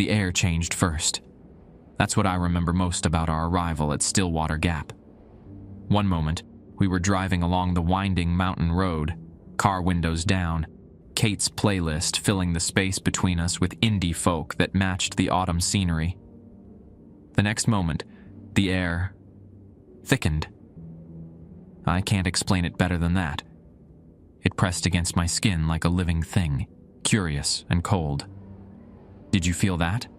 The air changed first. That's what I remember most about our arrival at Stillwater Gap. One moment, we were driving along the winding mountain road, car windows down, Kate's playlist filling the space between us with indie folk that matched the autumn scenery. The next moment, the air thickened. I can't explain it better than that. It pressed against my skin like a living thing, curious and cold. "Did you feel that?"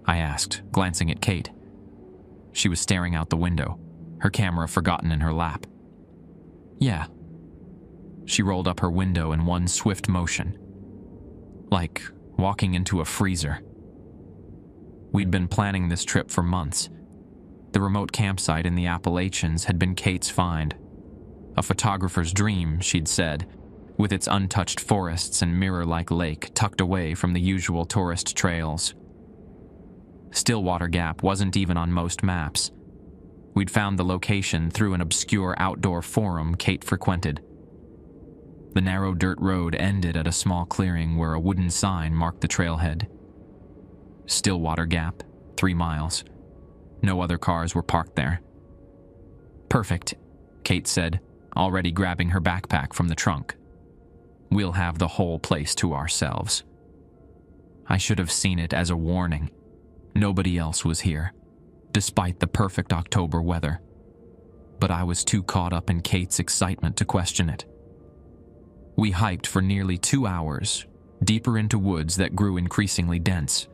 I asked, glancing at Kate. She was staring out the window, her camera forgotten in her lap. "Yeah." She rolled up her window in one swift motion, like walking into a freezer. We'd been planning this trip for months. The remote campsite in the Appalachians had been Kate's find. A photographer's dream, she'd said, with its untouched forests and mirror-like lake tucked away from the usual tourist trails. Stillwater Gap wasn't even on most maps. We'd found the location through an obscure outdoor forum Kate frequented. The narrow dirt road ended at a small clearing where a wooden sign marked the trailhead. Stillwater Gap, 3 miles. No other cars were parked there. "Perfect," Kate said, already grabbing her backpack from the trunk. "We'll have the whole place to ourselves." I should have seen it as a warning. Nobody else was here, despite the perfect October weather. But I was too caught up in Kate's excitement to question it. We hiked for nearly 2 hours, deeper into woods that grew increasingly dense.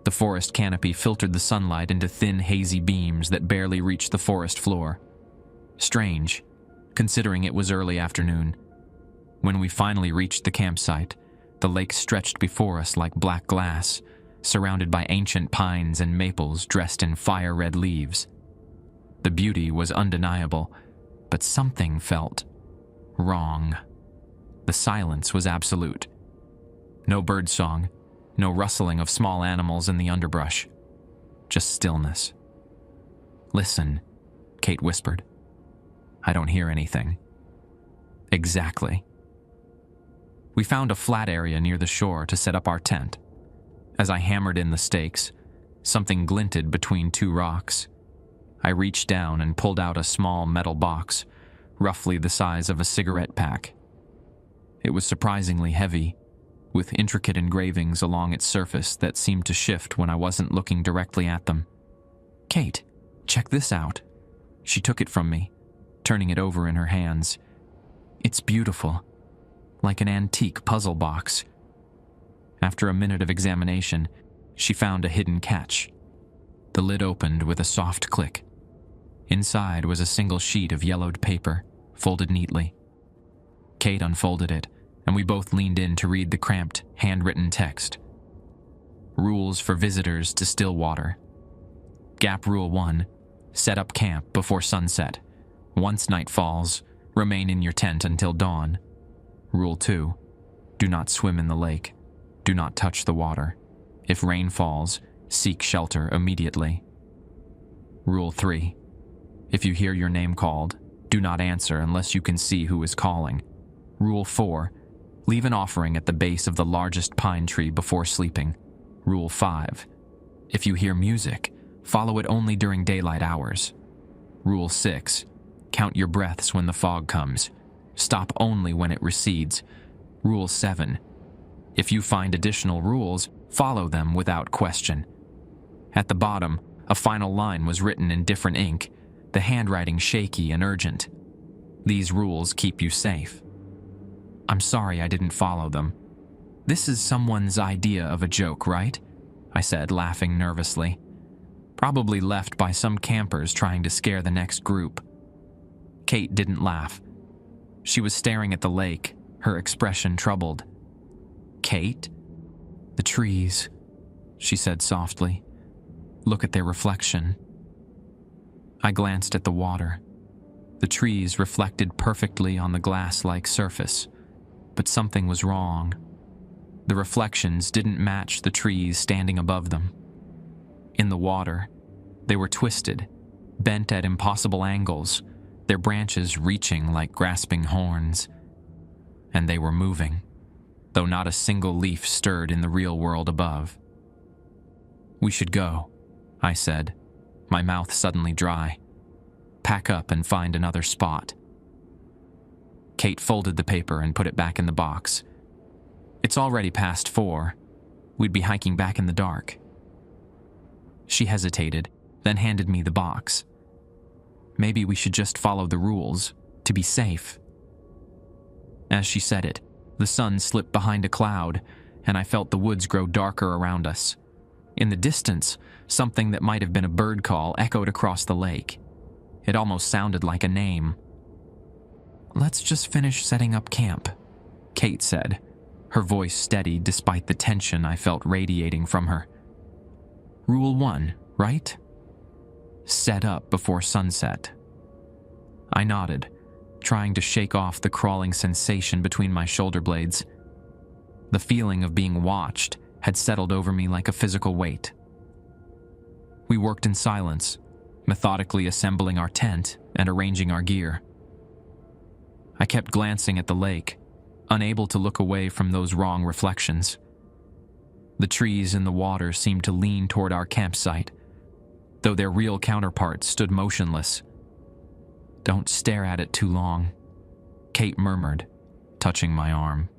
The forest canopy filtered the sunlight into thin, hazy beams that barely reached the forest floor. Strange, considering it was early afternoon. When we finally reached the campsite, the lake stretched before us like black glass, surrounded by ancient pines and maples dressed in fire-red leaves. The beauty was undeniable, but something felt wrong. The silence was absolute. No birdsong, no rustling of small animals in the underbrush. Just stillness. "Listen," Kate whispered. "I don't hear anything." Exactly. We found a flat area near the shore to set up our tent. As I hammered in the stakes, something glinted between 2 rocks. I reached down and pulled out a small metal box, roughly the size of a cigarette pack. It was surprisingly heavy, with intricate engravings along its surface that seemed to shift when I wasn't looking directly at them. "Kate, check this out." She took it from me, turning it over in her hands. "It's beautiful, like an antique puzzle box." After a minute of examination, she found a hidden catch. The lid opened with a soft click. Inside was a single sheet of yellowed paper, folded neatly. Kate unfolded it, and we both leaned in to read the cramped, handwritten text. Rules for visitors to Stillwater. Gap Rule 1, set up camp before sunset. Once night falls, remain in your tent until dawn. Rule 2, do not swim in the lake. Do not touch the water. If rain falls, seek shelter immediately. Rule 3, if you hear your name called, do not answer unless you can see who is calling. Rule 4, leave an offering at the base of the largest pine tree before sleeping. Rule 5, if you hear music, follow it only during daylight hours. Rule 6, count your breaths when the fog comes. Stop only when it recedes. Rule 7, if you find additional rules, follow them without question. At the bottom, a final line was written in different ink, the handwriting shaky and urgent. These rules keep you safe. I'm sorry I didn't follow them. This is someone's idea of a joke, right? I said, laughing nervously. Probably left by some campers trying to scare the next group. Kate didn't laugh. She was staring at the lake, her expression troubled. "Kate?" "The trees," she said softly. "Look at their reflection." I glanced at the water. The trees reflected perfectly on the glass-like surface, but something was wrong. The reflections didn't match the trees standing above them. In the water, they were twisted, bent at impossible angles, their branches reaching like grasping horns. And they were moving, though not a single leaf stirred in the real world above. "We should go," I said, my mouth suddenly dry. "Pack up and find another spot." Kate folded the paper and put it back in the box. "It's already past 4. We'd be hiking back in the dark." She hesitated, then handed me the box. "Maybe we should just follow the rules, to be safe." As she said it, the sun slipped behind a cloud, and I felt the woods grow darker around us. In the distance, something that might have been a bird call echoed across the lake. It almost sounded like a name. "Let's just finish setting up camp," Kate said, her voice steady despite the tension I felt radiating from her. "Rule 1, right? Set up before sunset." I nodded, trying to shake off the crawling sensation between my shoulder blades. The feeling of being watched had settled over me like a physical weight. We worked in silence, methodically assembling our tent and arranging our gear. I kept glancing at the lake, unable to look away from those wrong reflections. The trees in the water seemed to lean toward our campsite, though their real counterparts stood motionless. "Don't stare at it too long," Kate murmured, touching my arm.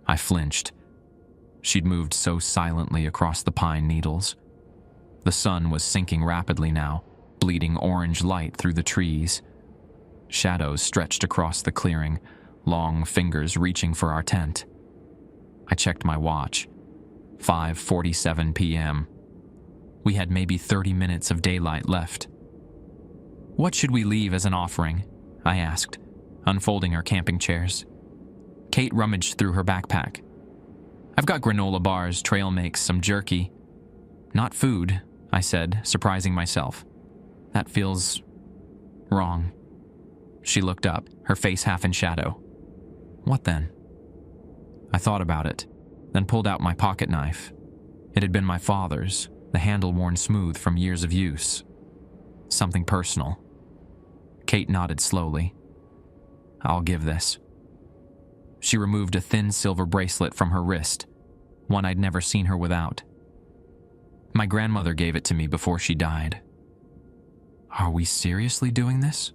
I flinched. She'd moved so silently across the pine needles. The sun was sinking rapidly now, bleeding orange light through the trees. Shadows stretched across the clearing, long fingers reaching for our tent. I checked my watch. 5:47 p.m. We had maybe 30 minutes of daylight left. "What should we leave as an offering?" I asked, unfolding our camping chairs. Kate rummaged through her backpack. "I've got granola bars, trail mix, some jerky." "Not food," I said, surprising myself. "That feels wrong." She looked up, her face half in shadow. "What then?" I thought about it, then pulled out my pocket knife. It had been my father's, the handle worn smooth from years of use. Something personal. Kate nodded slowly. "I'll give this." She removed a thin silver bracelet from her wrist, one I'd never seen her without. "My grandmother gave it to me before she died." "Are we seriously doing this?"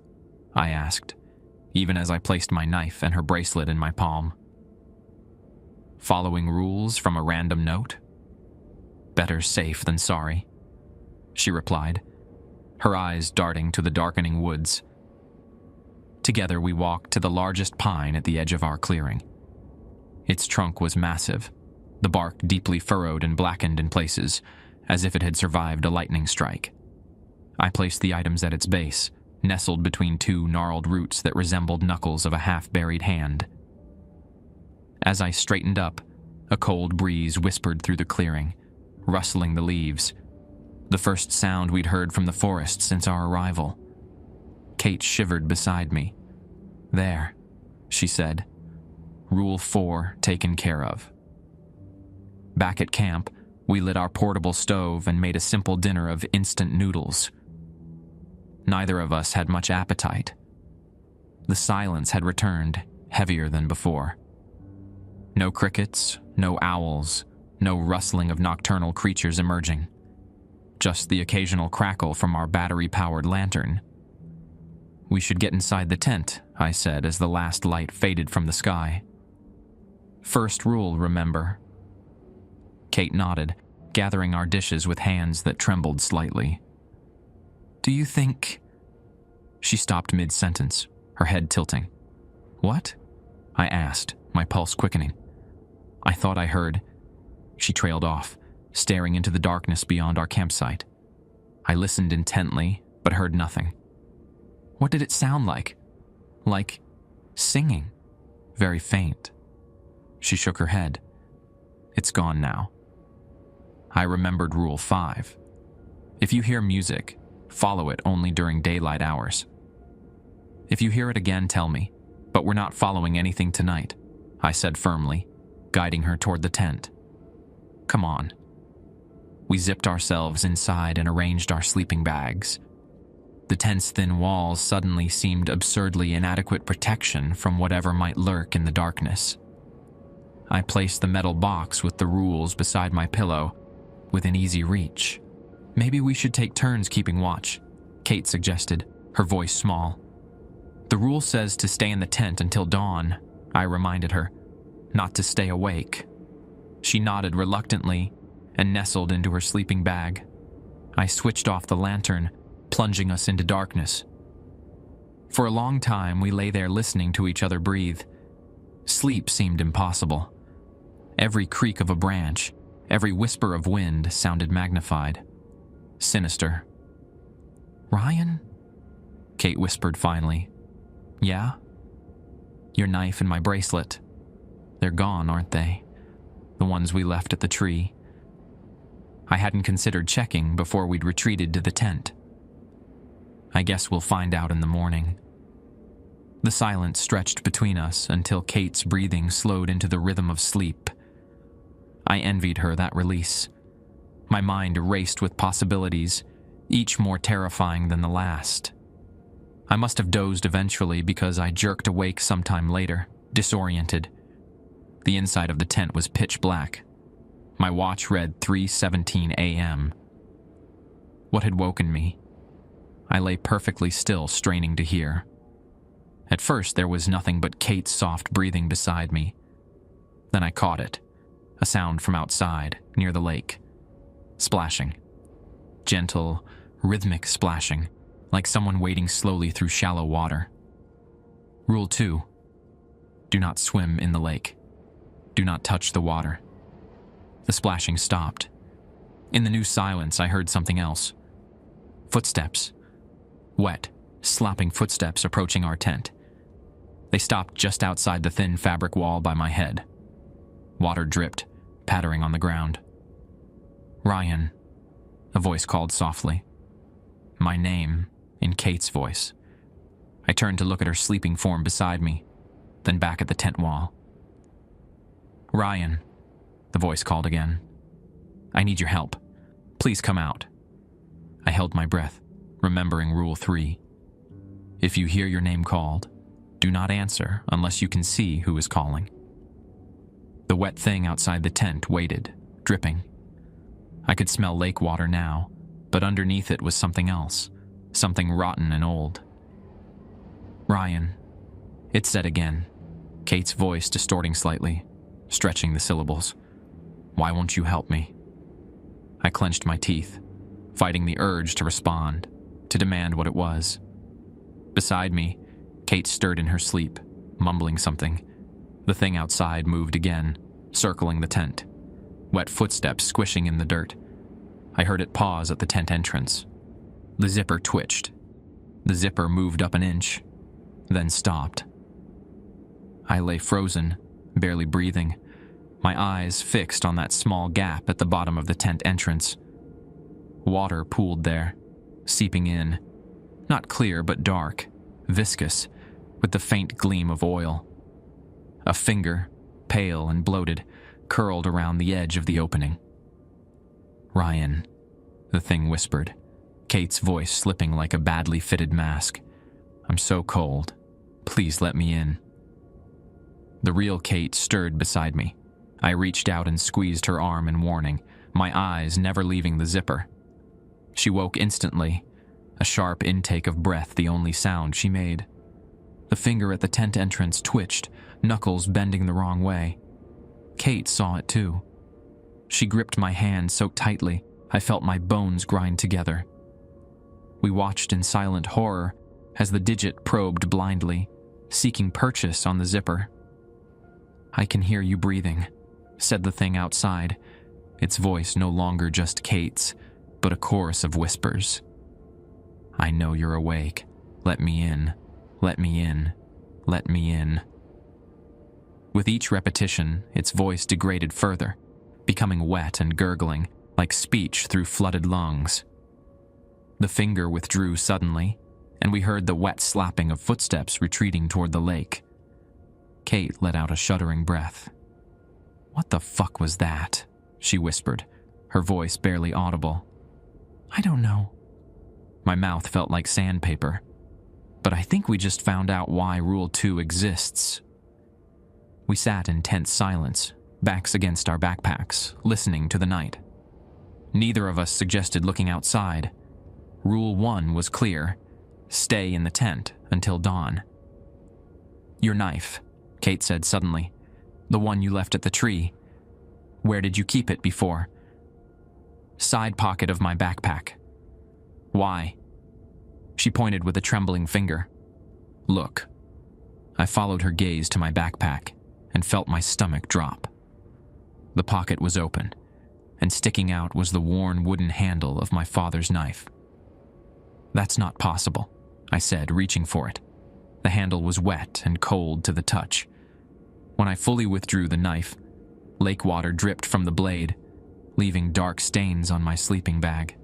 I asked, even as I placed my knife and her bracelet in my palm. "Following rules from a random note? Better safe than sorry," she replied, her eyes darting to the darkening woods. Together we walked to the largest pine at the edge of our clearing. Its trunk was massive, the bark deeply furrowed and blackened in places, as if it had survived a lightning strike. I placed the items at its base, nestled between two gnarled roots that resembled knuckles of a half-buried hand. As I straightened up, a cold breeze whispered through the clearing, rustling the leaves, the first sound we'd heard from the forest since our arrival. Kate shivered beside me. "There," she said. "Rule 4 taken care of." Back at camp, we lit our portable stove and made a simple dinner of instant noodles. Neither of us had much appetite. The silence had returned, heavier than before. No crickets, no owls, no rustling of nocturnal creatures emerging. Just the occasional crackle from our battery-powered lantern. "We should get inside the tent," I said as the last light faded from the sky. "First rule, remember?" Kate nodded, gathering our dishes with hands that trembled slightly. "Do you think—" She stopped mid-sentence, her head tilting. "What?" I asked, my pulse quickening. I thought I heard. She trailed off, staring into the darkness beyond our campsite. I listened intently, but heard nothing. What did it sound like? Like singing. Very faint. She shook her head. "It's gone now." I remembered Rule 5. If you hear music, follow it only during daylight hours. "If you hear it again, tell me, but we're not following anything tonight," I said firmly, guiding her toward the tent. "Come on." We zipped ourselves inside and arranged our sleeping bags. The tent's thin walls suddenly seemed absurdly inadequate protection from whatever might lurk in the darkness. I placed the metal box with the rules beside my pillow, within easy reach. Maybe we should take turns keeping watch, Kate suggested, her voice small. The rule says to stay in the tent until dawn, I reminded her, not to stay awake. She nodded reluctantly and nestled into her sleeping bag. I switched off the lantern, plunging us into darkness. For a long time, we lay there listening to each other breathe. Sleep seemed impossible. Every creak of a branch, every whisper of wind sounded magnified, sinister. "Ryan?" Kate whispered finally. "Yeah?" "Your knife and my bracelet. They're gone, aren't they? The ones we left at the tree." I hadn't considered checking before we'd retreated to the tent. "I guess we'll find out in the morning." The silence stretched between us until Kate's breathing slowed into the rhythm of sleep. I envied her that release. My mind raced with possibilities, each more terrifying than the last. I must have dozed eventually because I jerked awake sometime later, disoriented. The inside of the tent was pitch black. My watch read 3:17 a.m. What had woken me? I lay perfectly still, straining to hear. At first, there was nothing but Kate's soft breathing beside me. Then I caught it, a sound from outside, near the lake. Splashing. Gentle, rhythmic splashing, like someone wading slowly through shallow water. Rule 2. Do not swim in the lake. Do not touch the water. The splashing stopped. In the new silence, I heard something else. Footsteps. Wet, slopping footsteps approaching our tent. They stopped just outside the thin fabric wall by my head. Water dripped, pattering on the ground. "Ryan," a voice called softly. My name, in Kate's voice. I turned to look at her sleeping form beside me, then back at the tent wall. "Ryan," the voice called again. "I need your help. Please come out." I held my breath, remembering Rule 3. If you hear your name called, do not answer unless you can see who is calling. The wet thing outside the tent waited, dripping. I could smell lake water now, but underneath it was something else, something rotten and old. "Ryan," it said again, Kate's voice distorting slightly, stretching the syllables. "Why won't you help me?" I clenched my teeth, fighting the urge to respond, to demand what it was. Beside me, Kate stirred in her sleep, mumbling something. The thing outside moved again, circling the tent, wet footsteps squishing in the dirt. I heard it pause at the tent entrance. The zipper twitched. The zipper moved up an inch, then stopped. I lay frozen, barely breathing, my eyes fixed on that small gap at the bottom of the tent entrance. Water pooled there, seeping in, not clear but dark, viscous, with the faint gleam of oil. A finger, pale and bloated, curled around the edge of the opening. "Ryan," the thing whispered, Kate's voice slipping like a badly fitted mask. "I'm so cold. Please let me in." The real Kate stirred beside me. I reached out and squeezed her arm in warning, my eyes never leaving the zipper. She woke instantly, a sharp intake of breath the only sound she made. The finger at the tent entrance twitched, knuckles bending the wrong way. Kate saw it too. She gripped my hand so tightly, I felt my bones grind together. We watched in silent horror as the digit probed blindly, seeking purchase on the zipper. "I can hear you breathing," said the thing outside, its voice no longer just Kate's, but a chorus of whispers. "I know you're awake. Let me in. Let me in. Let me in." With each repetition, its voice degraded further, becoming wet and gurgling, like speech through flooded lungs. The finger withdrew suddenly, and we heard the wet slapping of footsteps retreating toward the lake. Kate let out a shuddering breath. "What the fuck was that?" she whispered, her voice barely audible. "I don't know." My mouth felt like sandpaper. But I think we just found out why Rule 2 exists. We sat in tense silence, backs against our backpacks, listening to the night. Neither of us suggested looking outside. Rule 1 was clear: stay in the tent until dawn. "Your knife," Kate said suddenly. "The one you left at the tree. Where did you keep it before?" "Side pocket of my backpack." "Why?" She pointed with a trembling finger. "Look." I followed her gaze to my backpack and felt my stomach drop. The pocket was open, and sticking out was the worn wooden handle of my father's knife. "That's not possible," I said, reaching for it. The handle was wet and cold to the touch. When I fully withdrew the knife, lake water dripped from the blade, leaving dark stains on my sleeping bag.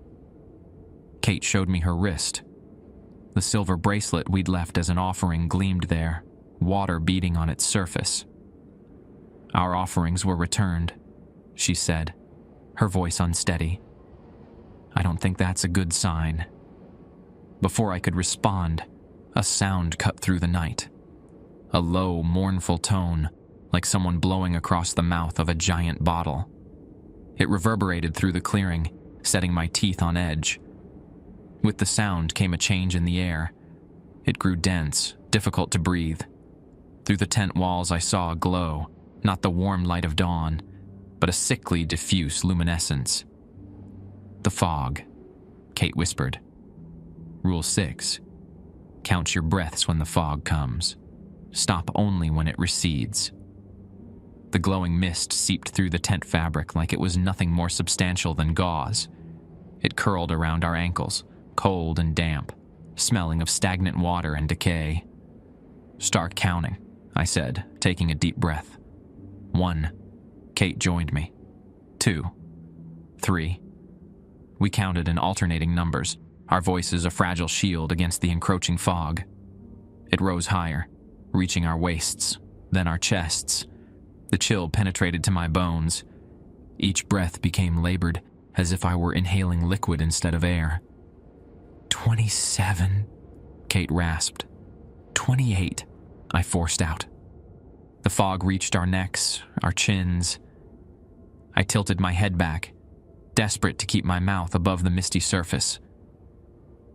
Kate showed me her wrist. The silver bracelet we'd left as an offering gleamed there, water beading on its surface. "Our offerings were returned," she said, her voice unsteady. "I don't think that's a good sign." Before I could respond, a sound cut through the night. A low, mournful tone, like someone blowing across the mouth of a giant bottle. It reverberated through the clearing, setting my teeth on edge. With the sound came a change in the air. It grew dense, difficult to breathe. Through the tent walls I saw a glow, not the warm light of dawn, but a sickly, diffuse luminescence. "The fog," Kate whispered. "Rule 6. Count your breaths when the fog comes. Stop only when it recedes." The glowing mist seeped through the tent fabric like it was nothing more substantial than gauze. It curled around our ankles, cold and damp, smelling of stagnant water and decay. "Start counting," I said, taking a deep breath. 1. Kate joined me. 2. 3. We counted in alternating numbers, our voices a fragile shield against the encroaching fog. It rose higher, reaching our waists, then our chests. The chill penetrated to my bones. Each breath became labored, as if I were inhaling liquid instead of air. 27, Kate rasped. 28, I forced out. The fog reached our necks, our chins. I tilted my head back, desperate to keep my mouth above the misty surface.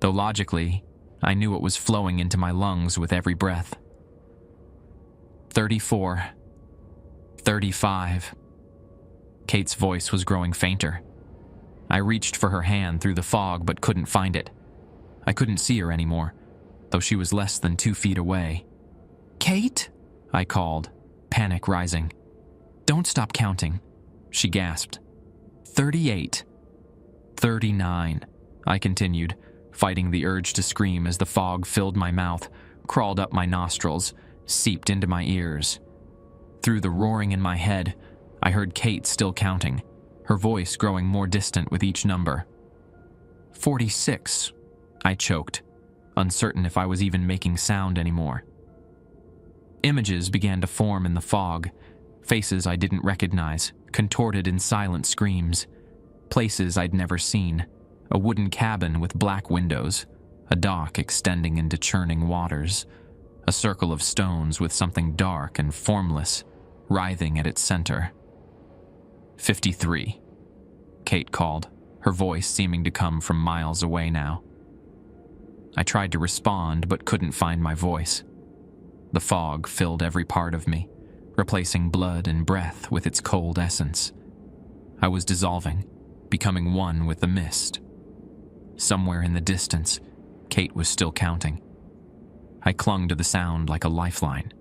Though logically, I knew it was flowing into my lungs with every breath. 34. 35. Kate's voice was growing fainter. I reached for her hand through the fog but couldn't find it. I couldn't see her anymore, though she was less than 2 feet away. "Kate?" I called, panic rising. "Don't stop counting," she gasped. 38. 39, I continued, fighting the urge to scream as the fog filled my mouth, crawled up my nostrils, seeped into my ears. Through the roaring in my head, I heard Kate still counting, her voice growing more distant with each number. 46, I choked, uncertain if I was even making sound anymore. Images began to form in the fog, faces I didn't recognize, contorted in silent screams. Places I'd never seen, a wooden cabin with black windows, a dock extending into churning waters, a circle of stones with something dark and formless, writhing at its center. 53, Kate called, her voice seeming to come from miles away now. I tried to respond but couldn't find my voice. The fog filled every part of me, replacing blood and breath with its cold essence. I was dissolving, becoming one with the mist. Somewhere in the distance, Kate was still counting. I clung to the sound like a lifeline.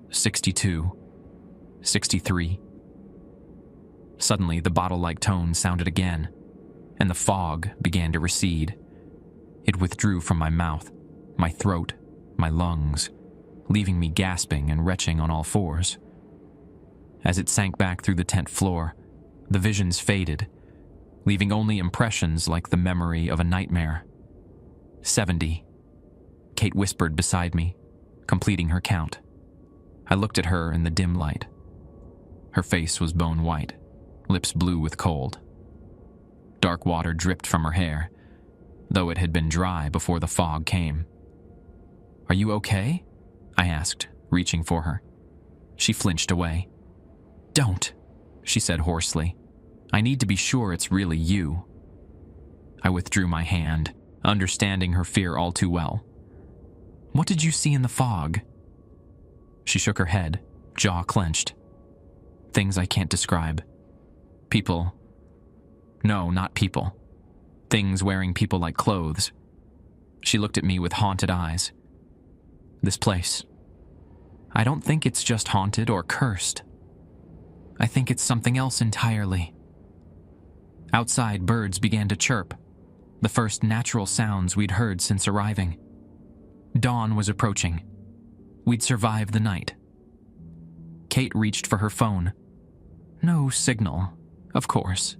62. 63. Suddenly, the bottle-like tone sounded again, and the fog began to recede. It withdrew from my mouth, my throat, my lungs, leaving me gasping and retching on all fours. As it sank back through the tent floor, the visions faded, leaving only impressions like the memory of a nightmare. 70. Kate whispered beside me, completing her count. I looked at her in the dim light. Her face was bone white, lips blue with cold. Dark water dripped from her hair, though it had been dry before the fog came. "Are you okay?" I asked, reaching for her. She flinched away. "Don't," she said hoarsely. I need to be sure it's really you." I withdrew my hand, understanding her fear all too well. "What did you see in the fog?" She shook her head, jaw clenched. "Things I can't describe. People. No, not people. Things wearing people-like clothes." She looked at me with haunted eyes. "This place. I don't think it's just haunted or cursed. I think it's something else entirely." Outside, birds began to chirp, the first natural sounds we'd heard since arriving. Dawn was approaching. We'd survived the night. Kate reached for her phone. "No signal, of course."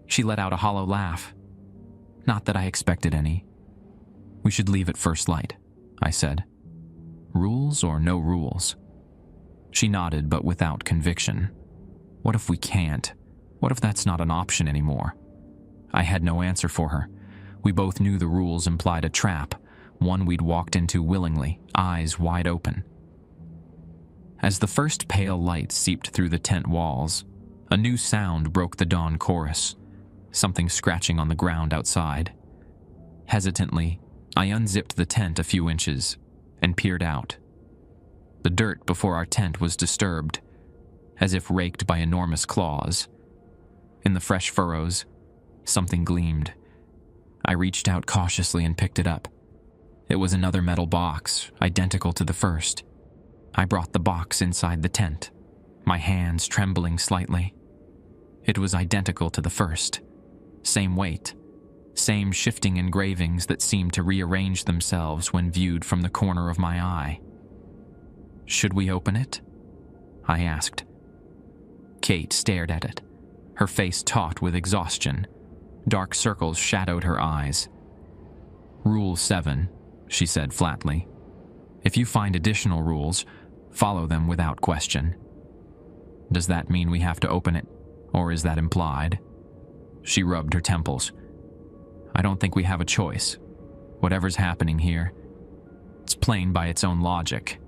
She let out a hollow laugh. Not that I expected any. "We should leave at first light," I said. "Rules or no rules?" She nodded, but without conviction. What if we can't? What if that's not an option anymore? I had no answer for her. We both knew the rules implied a trap, one we'd walked into willingly, eyes wide open. As the first pale light seeped through the tent walls, a new sound broke the dawn chorus, something scratching on the ground outside. Hesitantly, I unzipped the tent a few inches and peered out. The dirt before our tent was disturbed, as if raked by enormous claws. In the fresh furrows, something gleamed. I reached out cautiously and picked it up. It was another metal box, identical to the first. I brought the box inside the tent, my hands trembling slightly. It was identical to the first. Same weight, same shifting engravings that seemed to rearrange themselves when viewed from the corner of my eye. "Should we open it?" I asked. Kate stared at it, her face taut with exhaustion. Dark circles shadowed her eyes. "Rule 7, she said flatly. "If you find additional rules, follow them without question." "Does that mean we have to open it, or is that implied?" She rubbed her temples. "I don't think we have a choice. Whatever's happening here, it's plain by its own logic."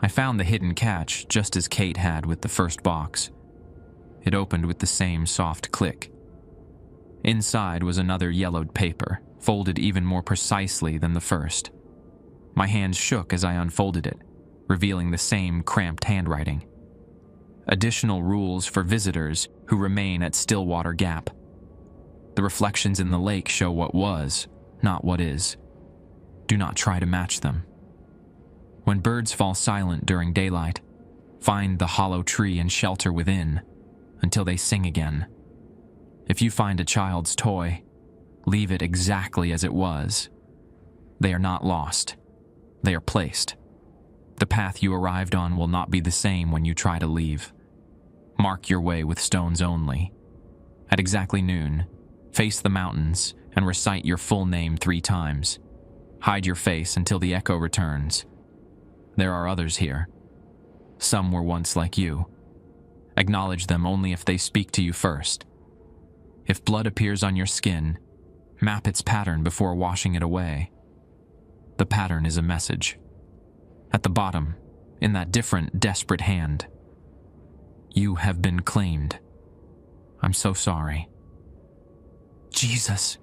I found the hidden catch just as Kate had with the first box. It opened with the same soft click. Inside was another yellowed paper, folded even more precisely than the first. My hands shook as I unfolded it, revealing the same cramped handwriting. Additional rules for visitors who remain at Stillwater Gap. The reflections in the lake show what was, not what is. Do not try to match them. When birds fall silent during daylight, find the hollow tree and shelter within until they sing again. If you find a child's toy, leave it exactly as it was. They are not lost. They are placed. The path you arrived on will not be the same when you try to leave. Mark your way with stones only. At exactly noon, face the mountains and recite your full name 3 times. Hide your face until the echo returns. There are others here. Some were once like you. Acknowledge them only if they speak to you first. If blood appears on your skin, map its pattern before washing it away. The pattern is a message. At the bottom, in that different, desperate hand, you have been claimed. I'm so sorry. Jesus,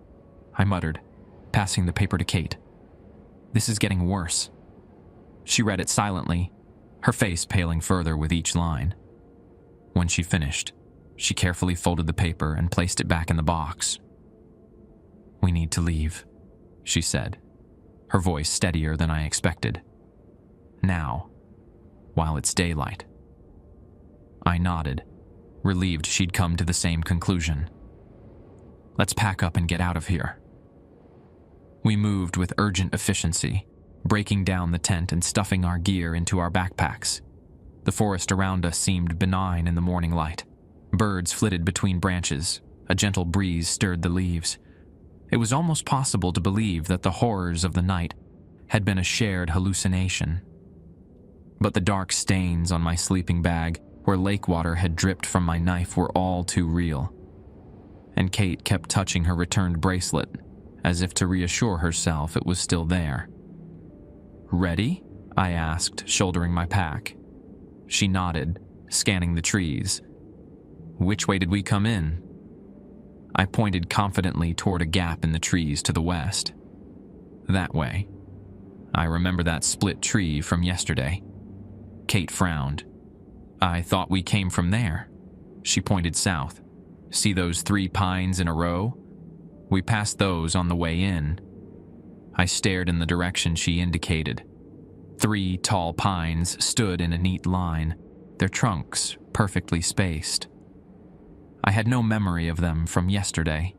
I muttered, passing the paper to Kate. This is getting worse. She read it silently, her face paling further with each line. When she finished, she carefully folded the paper and placed it back in the box. We need to leave, she said, her voice steadier than I expected. Now, while it's daylight. I nodded, relieved she'd come to the same conclusion. Let's pack up and get out of here. We moved with urgent efficiency, breaking down the tent and stuffing our gear into our backpacks. The forest around us seemed benign in the morning light. Birds flitted between branches. A gentle breeze stirred the leaves. It was almost possible to believe that the horrors of the night had been a shared hallucination. But the dark stains on my sleeping bag, where lake water had dripped from my knife, were all too real. And Kate kept touching her returned bracelet, as if to reassure herself it was still there. Ready? I asked, shouldering my pack. She nodded, scanning the trees. Which way did we come in? I pointed confidently toward a gap in the trees to the west. That way. I remember that split tree from yesterday. Kate frowned. I thought we came from there. She pointed south. See those 3 pines in a row? We passed those on the way in. I stared in the direction she indicated. 3 tall pines stood in a neat line, their trunks perfectly spaced. I had no memory of them from yesterday.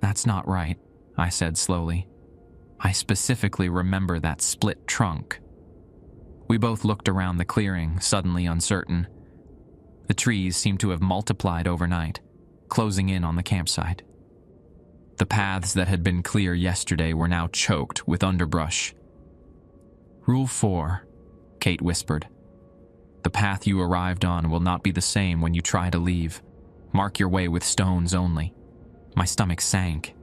That's not right, I said slowly. I specifically remember that split trunk. We both looked around the clearing, suddenly uncertain. The trees seemed to have multiplied overnight, closing in on the campsite. The paths that had been clear yesterday were now choked with underbrush. Rule 4, Kate whispered. The path you arrived on will not be the same when you try to leave. Mark your way with stones only. My stomach sank.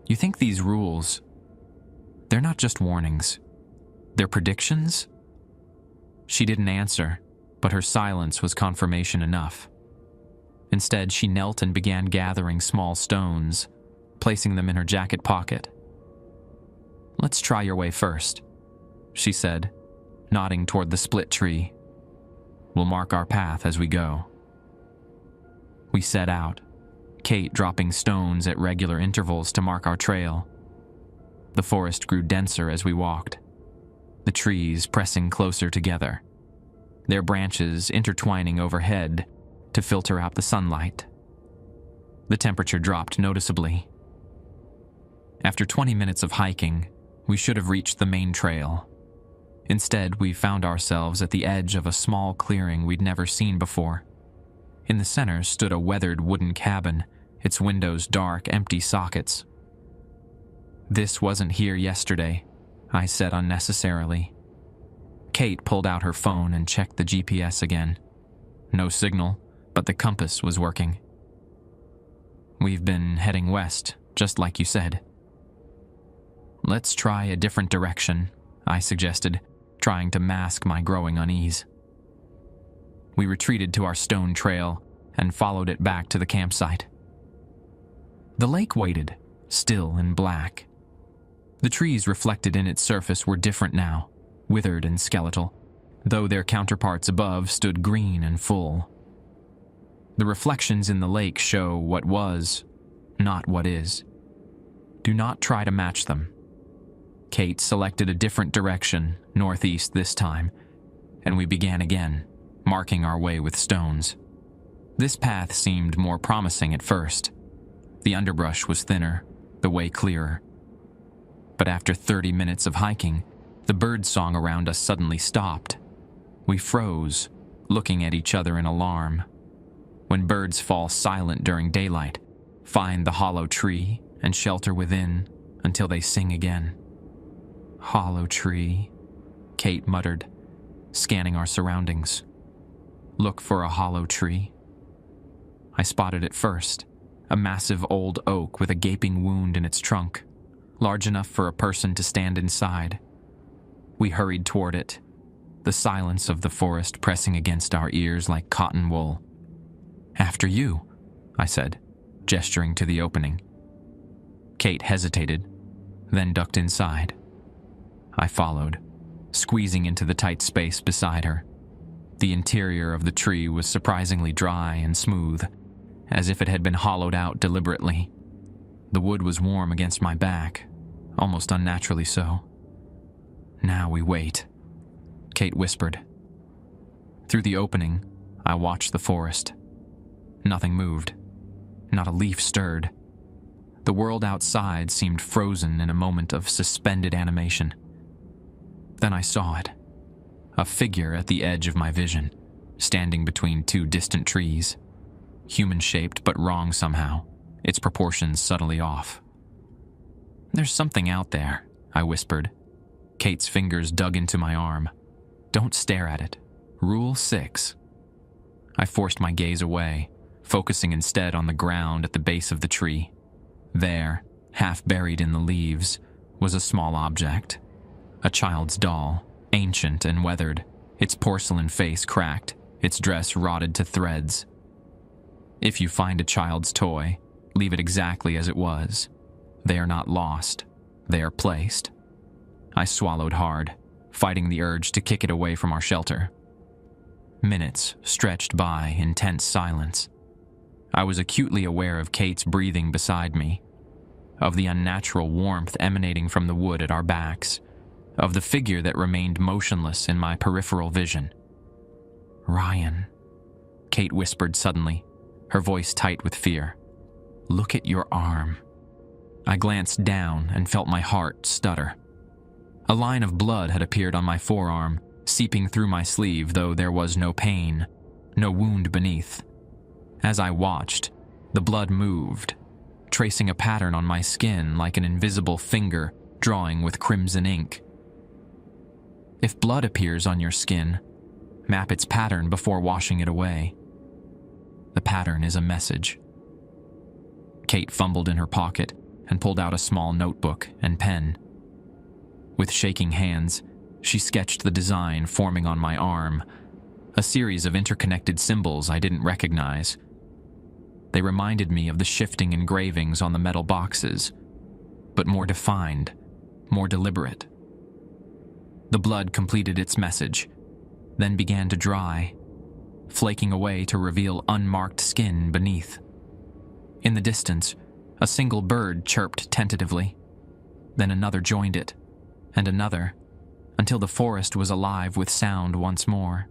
You think these rules, they're not just warnings. They're predictions? She didn't answer, but her silence was confirmation enough. Instead, she knelt and began gathering small stones, placing them in her jacket pocket. Let's try your way first, she said, nodding toward the split tree. We'll mark our path as we go. We set out, Kate dropping stones at regular intervals to mark our trail. The forest grew denser as we walked, the trees pressing closer together, their branches intertwining overhead to filter out the sunlight. The temperature dropped noticeably. After 20 minutes of hiking, we should have reached the main trail. Instead, we found ourselves at the edge of a small clearing we'd never seen before. In the center stood a weathered wooden cabin, its windows dark, empty sockets. This wasn't here yesterday, I said unnecessarily. Kate pulled out her phone and checked the GPS again. No signal, but the compass was working. We've been heading west, just like you said. Let's try a different direction, I suggested, trying to mask my growing unease. We retreated to our stone trail and followed it back to the campsite. The lake waited, still and black. The trees reflected in its surface were different now, withered and skeletal, though their counterparts above stood green and full. The reflections in the lake show what was, not what is. Do not try to match them. Kate selected a different direction, northeast this time, and we began again, marking our way with stones. This path seemed more promising at first. The underbrush was thinner, the way clearer. But after 30 minutes of hiking, the birdsong around us suddenly stopped. We froze, looking at each other in alarm. When birds fall silent during daylight, find the hollow tree and shelter within until they sing again. Hollow tree, Kate muttered, scanning our surroundings. Look for a hollow tree. I spotted it first, a massive old oak with a gaping wound in its trunk, large enough for a person to stand inside. We hurried toward it, the silence of the forest pressing against our ears like cotton wool. After you, I said, gesturing to the opening. Kate hesitated, then ducked inside. I followed, squeezing into the tight space beside her. The interior of the tree was surprisingly dry and smooth, as if it had been hollowed out deliberately. The wood was warm against my back, almost unnaturally so. Now we wait, Kate whispered. Through the opening, I watched the forest. Nothing moved. Not a leaf stirred. The world outside seemed frozen in a moment of suspended animation. Then I saw it. A figure at the edge of my vision, standing between 2 distant trees. Human-shaped but wrong somehow, its proportions subtly off. There's something out there, I whispered. Kate's fingers dug into my arm. Don't stare at it. Rule 6. I forced my gaze away, focusing instead on the ground at the base of the tree. There, half buried in the leaves, was a small object. A child's doll, ancient and weathered, its porcelain face cracked, its dress rotted to threads, If you find a child's toy, leave it exactly as it was. They are not lost. They are placed. I swallowed hard, fighting the urge to kick it away from our shelter. Minutes stretched by in tense silence. I was acutely aware of Kate's breathing beside me, of the unnatural warmth emanating from the wood at our backs, of the figure that remained motionless in my peripheral vision. "Ryan," Kate whispered suddenly, her voice tight with fear. "Look at your arm." I glanced down and felt my heart stutter. A line of blood had appeared on my forearm, seeping through my sleeve, though there was no pain, no wound beneath. As I watched, the blood moved, tracing a pattern on my skin like an invisible finger drawing with crimson ink. If blood appears on your skin, map its pattern before washing it away. The pattern is a message. Kate fumbled in her pocket and pulled out a small notebook and pen. With shaking hands, she sketched the design forming on my arm, a series of interconnected symbols I didn't recognize. They reminded me of the shifting engravings on the metal boxes, but more defined, more deliberate. The blood completed its message, then began to dry, flaking away to reveal unmarked skin beneath. In the distance, a single bird chirped tentatively. Then another joined it, and another, until the forest was alive with sound once more.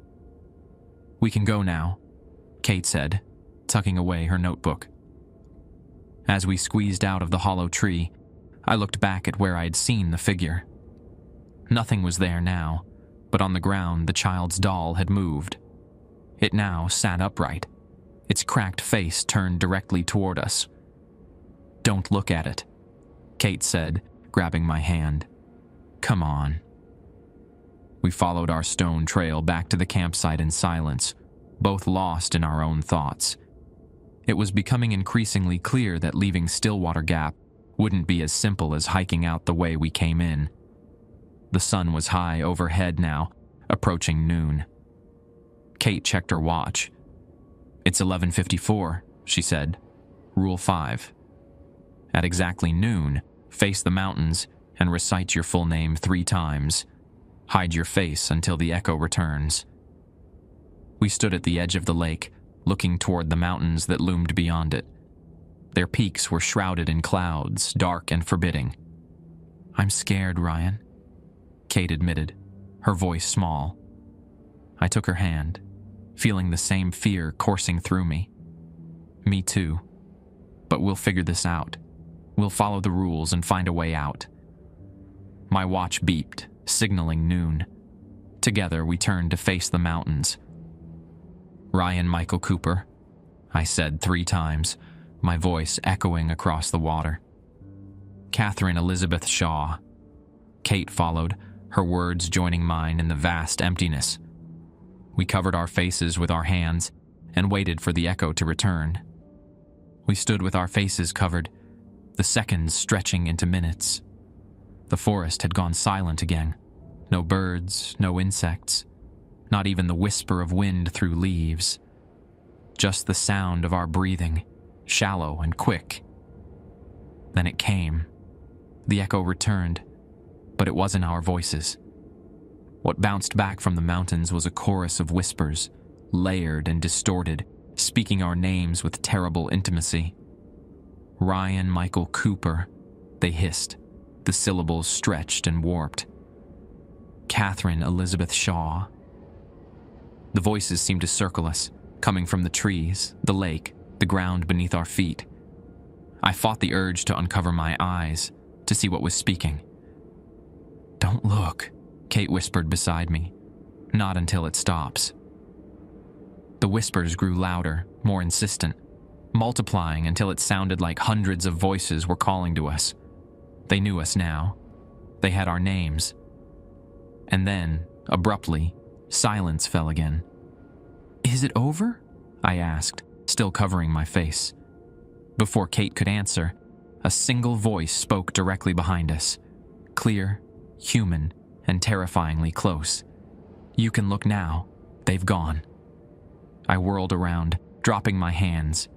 "We can go now," Kate said, tucking away her notebook. As we squeezed out of the hollow tree, I looked back at where I had seen the figure. Nothing was there now, but on the ground the child's doll had moved. It now sat upright, its cracked face turned directly toward us. "Don't look at it," Kate said, grabbing my hand. "Come on." We followed our stone trail back to the campsite in silence, both lost in our own thoughts. It was becoming increasingly clear that leaving Stillwater Gap wouldn't be as simple as hiking out the way we came in. The sun was high overhead now, approaching noon. Kate checked her watch. "It's 11:54, she said. "Rule 5. At exactly noon, face the mountains and recite your full name 3 times. Hide your face until the echo returns." We stood at the edge of the lake, looking toward the mountains that loomed beyond it. Their peaks were shrouded in clouds, dark and forbidding. "I'm scared, Ryan," Kate admitted, her voice small. I took her hand, feeling the same fear coursing through me. "Me too. But we'll figure this out. We'll follow the rules and find a way out." My watch beeped, signaling noon. Together we turned to face the mountains. "Ryan Michael Cooper," I said 3 times, my voice echoing across the water. "Catherine Elizabeth Shaw." Kate followed, her words joining mine in the vast emptiness. We covered our faces with our hands and waited for the echo to return. We stood with our faces covered, the seconds stretching into minutes. The forest had gone silent again. No birds, no insects, not even the whisper of wind through leaves. Just the sound of our breathing, shallow and quick. Then it came. The echo returned, but it wasn't our voices. What bounced back from the mountains was a chorus of whispers, layered and distorted, speaking our names with terrible intimacy. "Ryan Michael Cooper," they hissed, the syllables stretched and warped. "Catherine Elizabeth Shaw." The voices seemed to circle us, coming from the trees, the lake, the ground beneath our feet. I fought the urge to uncover my eyes, to see what was speaking. "Don't look," Kate whispered beside me. "Not until it stops." The whispers grew louder, more insistent, multiplying until it sounded like hundreds of voices were calling to us. They knew us now. They had our names. And then, abruptly, silence fell again. "Is it over?" I asked, still covering my face. Before Kate could answer, a single voice spoke directly behind us, clear, human, and terrifyingly close. "You can look now. They've gone." I whirled around, dropping my hands,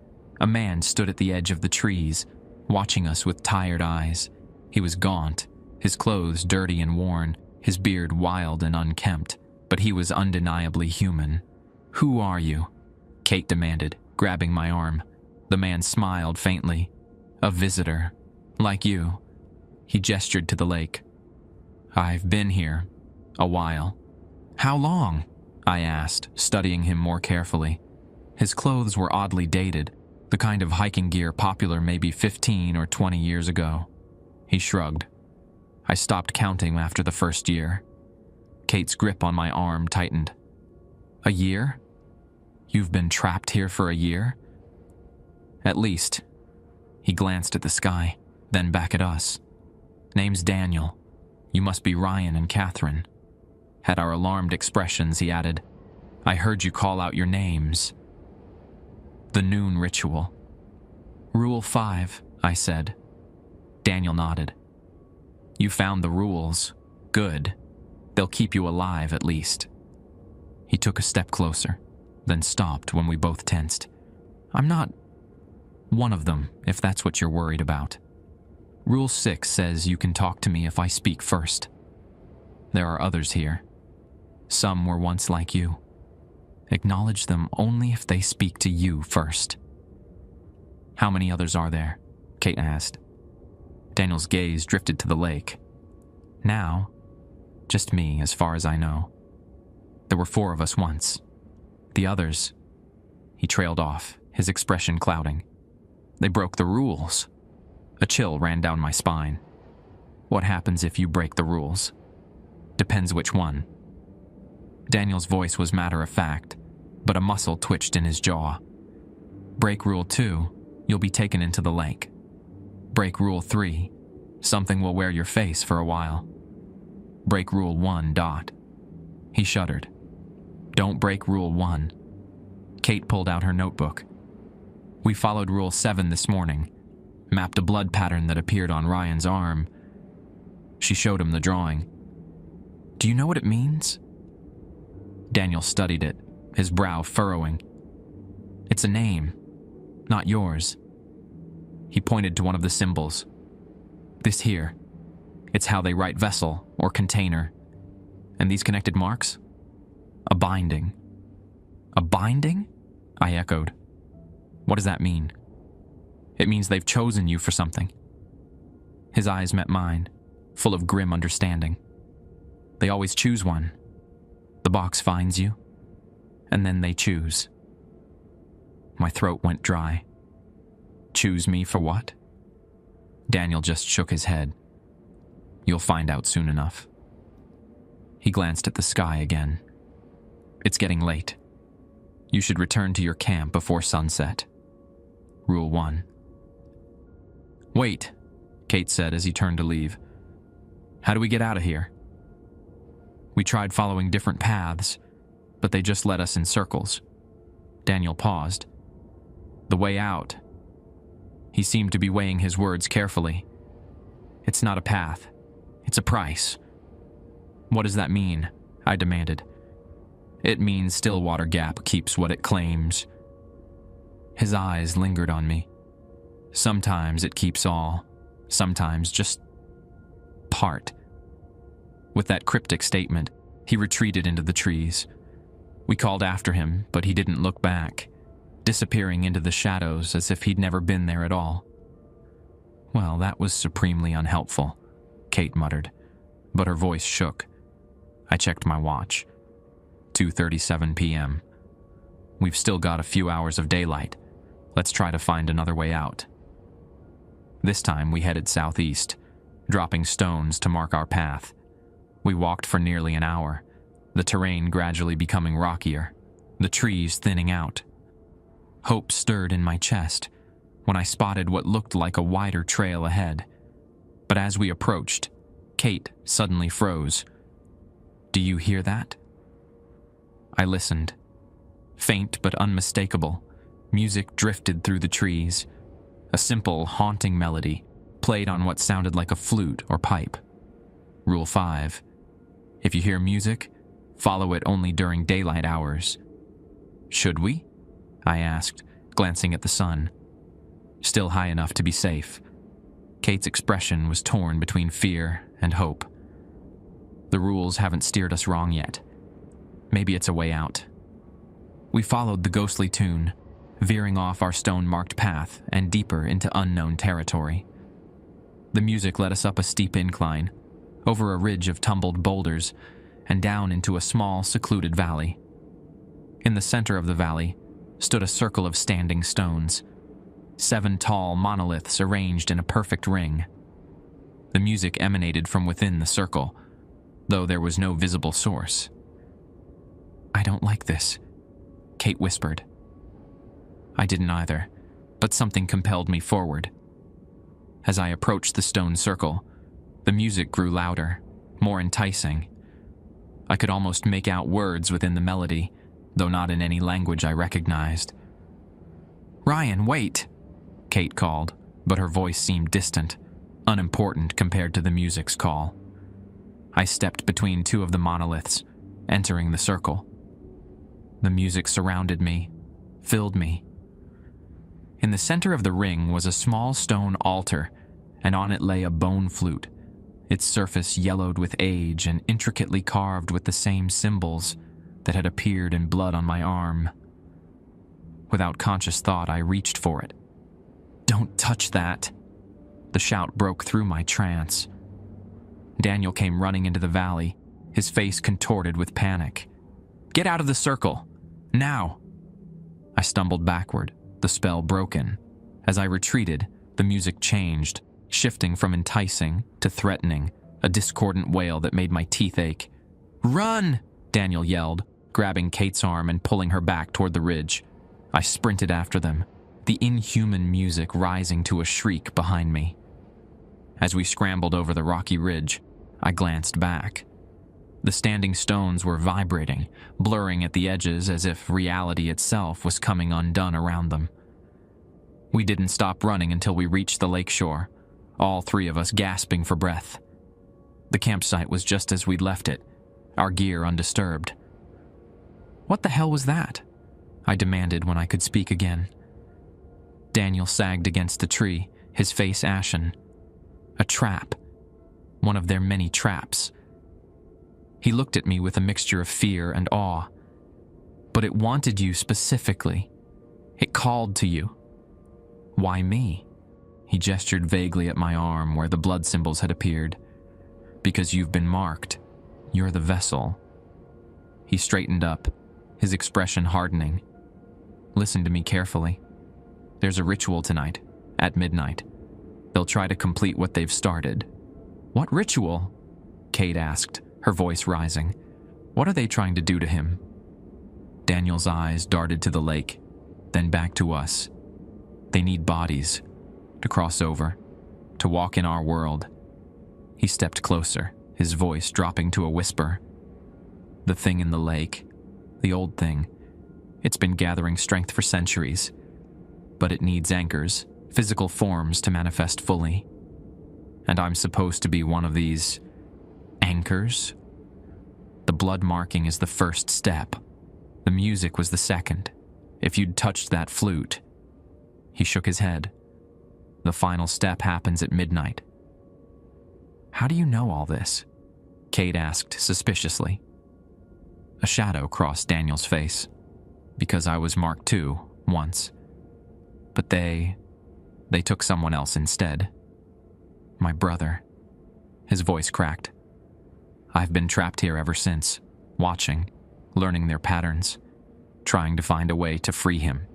A man stood at the edge of the trees, watching us with tired eyes. He was gaunt, his clothes dirty and worn, his beard wild and unkempt, but he was undeniably human. "Who are you?" Kate demanded, grabbing my arm. The man smiled faintly. "A visitor. Like you." He gestured to the lake. "I've been here. A while." "How long?" I asked, studying him more carefully. His clothes were oddly dated, the kind of hiking gear popular maybe 15 or 20 years ago. He shrugged. I stopped counting after the first year. Kate's grip on my arm tightened. "A year? You've been trapped here for a year?" "At least." He glanced at the sky, then back at us. "Name's Daniel. You must be Ryan and Catherine." At our alarmed expressions, he added, "I heard you call out your names." The noon ritual. "Rule 5, I said. Daniel nodded. "You found the rules. Good. They'll keep you alive, at least." He took a step closer, then stopped when we both tensed. "I'm not one of them, if that's what you're worried about. Rule 6 says you can talk to me if I speak first. There are others here. Some were once like you. Acknowledge them only if they speak to you first." "How many others are there?" Kate asked. Daniel's gaze drifted to the lake. "Now, just me, as far as I know. There were 4 of us once. The others..." He trailed off, his expression clouding. "They broke the rules." A chill ran down my spine. "What happens if you break the rules?" "Depends which one." Daniel's voice was matter-of-fact, but a muscle twitched in his jaw. "Break Rule 2, you'll be taken into the lake. Break Rule 3, something will wear your face for a while. Break Rule 1, dot." He shuddered. "Don't break Rule 1. Kate pulled out her notebook. "We followed Rule 7 this morning, mapped a blood pattern that appeared on Ryan's arm." She showed him the drawing. "Do you know what it means?" Daniel studied it, his brow furrowing. "It's a name, not yours." He pointed to one of the symbols. "This here. It's how they write vessel or container. And these connected marks? A binding." "A binding?" I echoed. "What does that mean?" "It means they've chosen you for something." His eyes met mine, full of grim understanding. "They always choose one. The box finds you, and then they choose." My throat went dry. "Choose me for what?" Daniel just shook his head. "You'll find out soon enough." He glanced at the sky again. "It's getting late. You should return to your camp before sunset. Rule 1. "Wait," Kate said as he turned to leave. "How do we get out of here?" "We tried following different paths, but they just led us in circles." Daniel paused. "The way out..." He seemed to be weighing his words carefully. "It's not a path. It's a price." "What does that mean?" I demanded. "It means Stillwater Gap keeps what it claims." His eyes lingered on me. "Sometimes it keeps all, sometimes just part." With that cryptic statement, he retreated into the trees. We called after him, but he didn't look back, disappearing into the shadows as if he'd never been there at all. "Well, that was supremely unhelpful," Kate muttered, but her voice shook. I checked my watch. 2:37 p.m. "We've still got a few hours of daylight. Let's try to find another way out." This time we headed southeast, dropping stones to mark our path. We walked for nearly an hour, the terrain gradually becoming rockier, the trees thinning out. Hope stirred in my chest when I spotted what looked like a wider trail ahead. But as we approached, Kate suddenly froze. "Do you hear that?" I listened. Faint but unmistakable, music drifted through the trees. A simple, haunting melody played on what sounded like a flute or pipe. Rule 5. If you hear music, follow it only during daylight hours. "Should we?" I asked, glancing at the sun. still high enough to be safe. Kate's expression was torn between fear and hope. The rules haven't steered us wrong yet. Maybe it's a way out. We followed the ghostly tune, veering off our stone-marked path and deeper into unknown territory. The music led us up a steep incline, over a ridge of tumbled boulders, and down into a small, secluded valley. In the center of the valley stood a circle of standing stones, 7 tall monoliths arranged in a perfect ring. The music emanated from within the circle, though there was no visible source. "I don't like this," Kate whispered. I didn't either, but something compelled me forward. As I approached the stone circle, the music grew louder, more enticing. I could almost make out words within the melody, though not in any language I recognized. "Ryan, wait!" Kate called, but her voice seemed distant, unimportant compared to the music's call. I stepped between 2 of the monoliths, entering the circle. The music surrounded me, filled me. In the center of the ring was a small stone altar, and on it lay a bone flute, its surface yellowed with age and intricately carved with the same symbols that had appeared in blood on my arm. Without conscious thought, I reached for it. "Don't touch that!" The shout broke through my trance. Daniel came running into the valley, his face contorted with panic. "Get out of the circle! Now!" I stumbled backward, the spell broken. As I retreated, the music changed, shifting from enticing to threatening, a discordant wail that made my teeth ache. "Run!" Daniel yelled, grabbing Kate's arm and pulling her back toward the ridge. I sprinted after them, the inhuman music rising to a shriek behind me. As we scrambled over the rocky ridge, I glanced back. The standing stones were vibrating, blurring at the edges as if reality itself was coming undone around them. We didn't stop running until we reached the lakeshore, all 3 of us gasping for breath. The campsite was just as we'd left it, our gear undisturbed. "What the hell was that?" I demanded when I could speak again. Daniel sagged against a tree, his face ashen. A trap. One of their many traps. He looked at me with a mixture of fear and awe. "But it wanted you specifically. It called to you." "Why me?" He gestured vaguely at my arm where the blood symbols had appeared. "Because you've been marked. You're the vessel." He straightened up, his expression hardening. "Listen to me carefully. There's a ritual tonight, at midnight. They'll try to complete what they've started." "What ritual?" Kate asked, her voice rising. "What are they trying to do to him?" Daniel's eyes darted to the lake, then back to us. "They need bodies, to cross over, to walk in our world." He stepped closer, his voice dropping to a whisper. "The thing in the lake, the old thing, it's been gathering strength for centuries, but it needs anchors, physical forms to manifest fully. And I'm supposed to be one of these anchors? The blood marking is the first step. The music was the second. If you'd touched that flute..." He shook his head. "The final step happens at midnight." "How do you know all this?" Kate asked suspiciously. A shadow crossed Daniel's face. "Because I was marked too, once. But they took someone else instead. My brother." His voice cracked. "I've been trapped here ever since, watching, learning their patterns, trying to find a way to free him."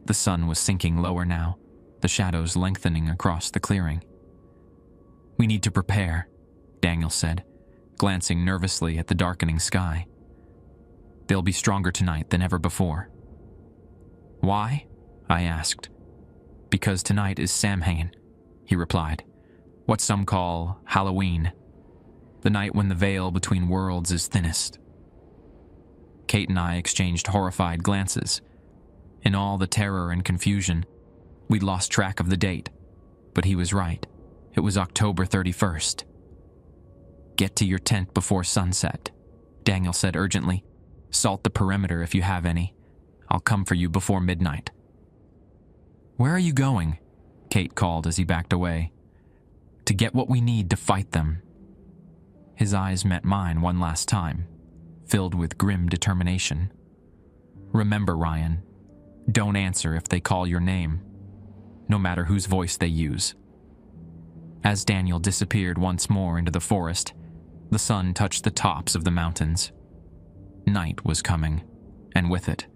The sun was sinking lower now, the shadows lengthening across the clearing. "We need to prepare," Daniel said, glancing nervously at the darkening sky. "They'll be stronger tonight than ever before." "Why?" I asked. "Because tonight is Samhain," he replied. "What some call Halloween. The night when the veil between worlds is thinnest." Kate and I exchanged horrified glances. In all the terror and confusion, we'd lost track of the date, but he was right. It was October 31st. "Get to your tent before sunset," Daniel said urgently. "Salt the perimeter if you have any. I'll come for you before midnight." "Where are you going?" Kate called as he backed away. "To get what we need to fight them." His eyes met mine one last time, filled with grim determination. "Remember, Ryan, don't answer if they call your name, no matter whose voice they use." As Daniel disappeared once more into the forest, the sun touched the tops of the mountains. Night was coming, and with it,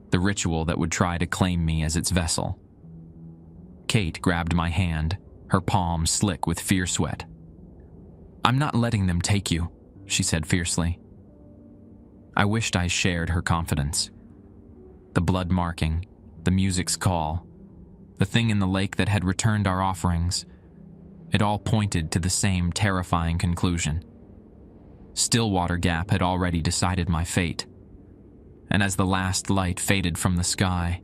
the ritual that would try to claim me as its vessel. Kate grabbed my hand, her palm slick with fear sweat. "I'm not letting them take you," she said fiercely. I wished I shared her confidence. The blood marking, the music's call, the thing in the lake that had returned our offerings, it all pointed to the same terrifying conclusion. Stillwater Gap had already decided my fate, and as the last light faded from the sky,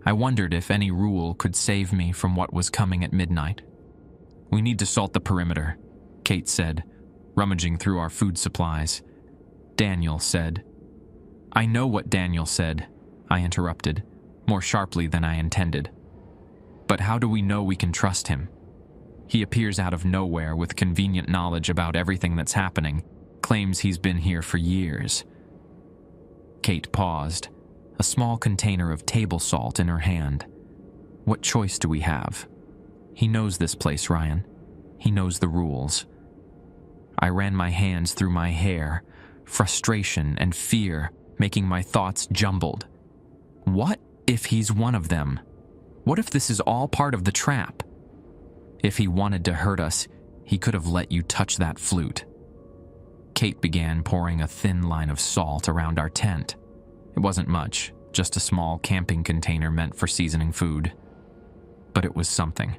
I wondered if any rule could save me from what was coming at midnight. "We need to salt the perimeter," Kate said, rummaging through our food supplies. Daniel said. "I know what Daniel said," I interrupted, more sharply than I intended. "But how do we know we can trust him? He appears out of nowhere with convenient knowledge about everything that's happening, claims he's been here for years." Kate paused, a small container of table salt in her hand. "What choice do we have? He knows this place, Ryan. He knows the rules." I ran my hands through my hair, frustration and fear making my thoughts jumbled. What if he's one of them? What if this is all part of the trap? If he wanted to hurt us, he could have let you touch that flute. Kate began pouring a thin line of salt around our tent. It wasn't much, just a small camping container meant for seasoning food. But it was something.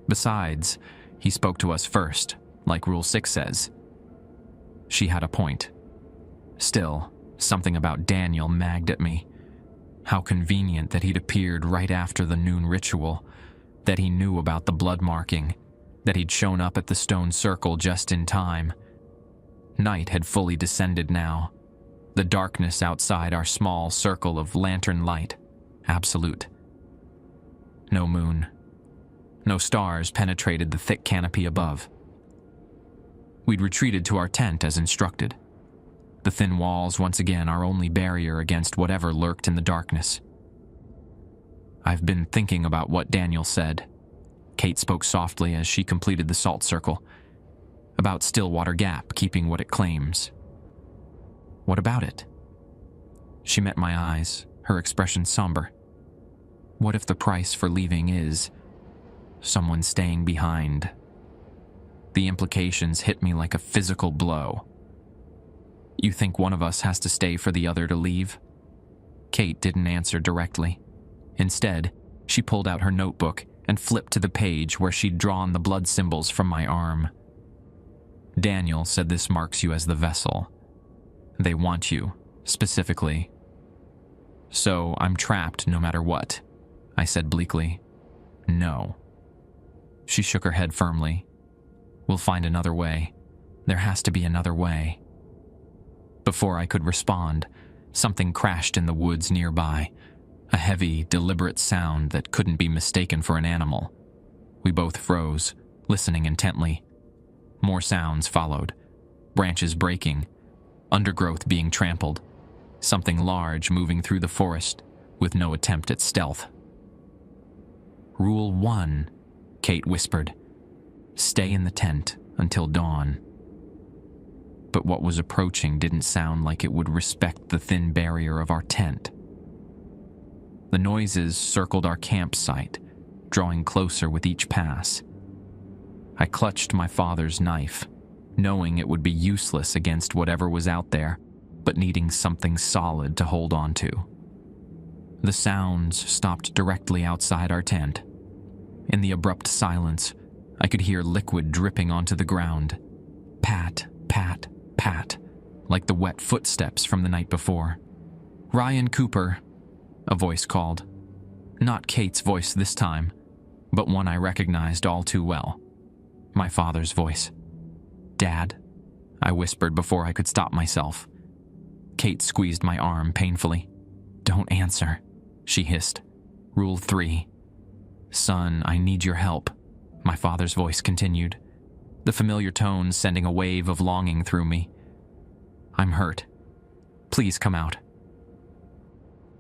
Besides, he spoke to us first, like Rule 6 says. She had a point. Still, something about Daniel nagged at me. How convenient that he'd appeared right after the noon ritual, that he knew about the blood marking, that he'd shown up at the stone circle just in time. Night had fully descended now. The darkness outside our small circle of lantern light, absolute. No moon. No stars penetrated the thick canopy above. We'd retreated to our tent as instructed. The thin walls, once again, our only barrier against whatever lurked in the darkness. "I've been thinking about what Daniel said," Kate spoke softly as she completed the salt circle, "about Stillwater Gap keeping what it claims." "What about it?" She met my eyes, her expression somber. "What if the price for leaving is someone staying behind?" The implications hit me like a physical blow. "You think one of us has to stay for the other to leave?" Kate didn't answer directly. Instead, she pulled out her notebook and flipped to the page where she'd drawn the blood symbols from my arm. "Daniel said this marks you as the vessel. They want you, specifically. So I'm trapped no matter what," I said bleakly. "No." She shook her head firmly. "We'll find another way. There has to be another way." Before I could respond, something crashed in the woods nearby, a heavy, deliberate sound that couldn't be mistaken for an animal. We both froze, listening intently. More sounds followed, branches breaking, undergrowth being trampled, something large moving through the forest with no attempt at stealth. "Rule 1, Kate whispered. "Stay in the tent until dawn." But what was approaching didn't sound like it would respect the thin barrier of our tent. The noises circled our campsite, drawing closer with each pass. I clutched my father's knife, knowing it would be useless against whatever was out there, but needing something solid to hold on to. The sounds stopped directly outside our tent. In the abrupt silence, I could hear liquid dripping onto the ground. Pat, pat, pat, like the wet footsteps from the night before. "Ryan Cooper," a voice called. Not Kate's voice this time, but one I recognized all too well. My father's voice. "Dad," I whispered before I could stop myself. Kate squeezed my arm painfully. "Don't answer," she hissed. "Rule 3, "Son, I need your help," my father's voice continued, the familiar tones sending a wave of longing through me. "I'm hurt. Please come out."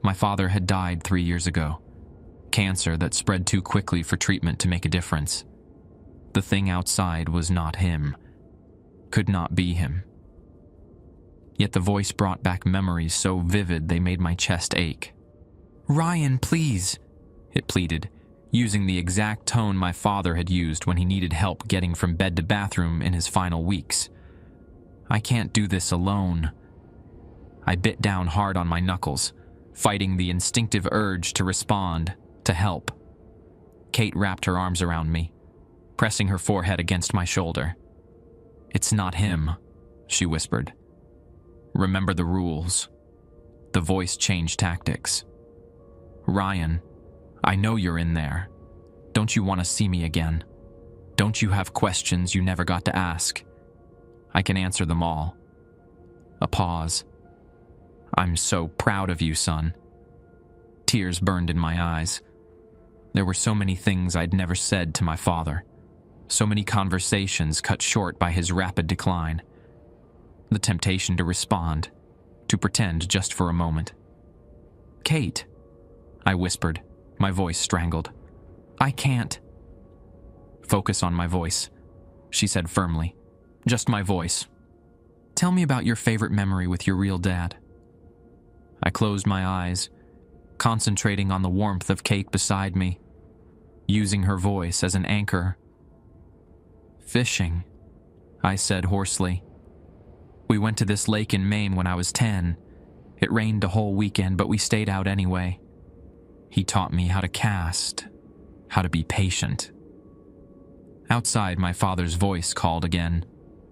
My father had died 3 years ago. Cancer that spread too quickly for treatment to make a difference. The thing outside was not him. Could not be him. Yet the voice brought back memories so vivid they made my chest ache. "Ryan, please," it pleaded, using the exact tone my father had used when he needed help getting from bed to bathroom in his final weeks. "I can't do this alone." I bit down hard on my knuckles, fighting the instinctive urge to respond, to help. Kate wrapped her arms around me, pressing her forehead against my shoulder. "It's not him," she whispered. "Remember the rules." The voice changed tactics. "Ryan, I know you're in there. Don't you want to see me again? Don't you have questions you never got to ask? I can answer them all." A pause. "I'm so proud of you, son." Tears burned in my eyes. There were so many things I'd never said to my father. So many conversations cut short by his rapid decline. The temptation to respond, to pretend just for a moment. "Kate," I whispered, my voice strangled. "I can't." "Focus on my voice," she said firmly. "Just my voice. Tell me about your favorite memory with your real dad." I closed my eyes, concentrating on the warmth of Kate beside me, using her voice as an anchor. "Fishing," I said hoarsely. "We went to this lake in Maine when I was 10. It rained a whole weekend, but we stayed out anyway. He taught me how to cast, how to be patient." Outside, my father's voice called again,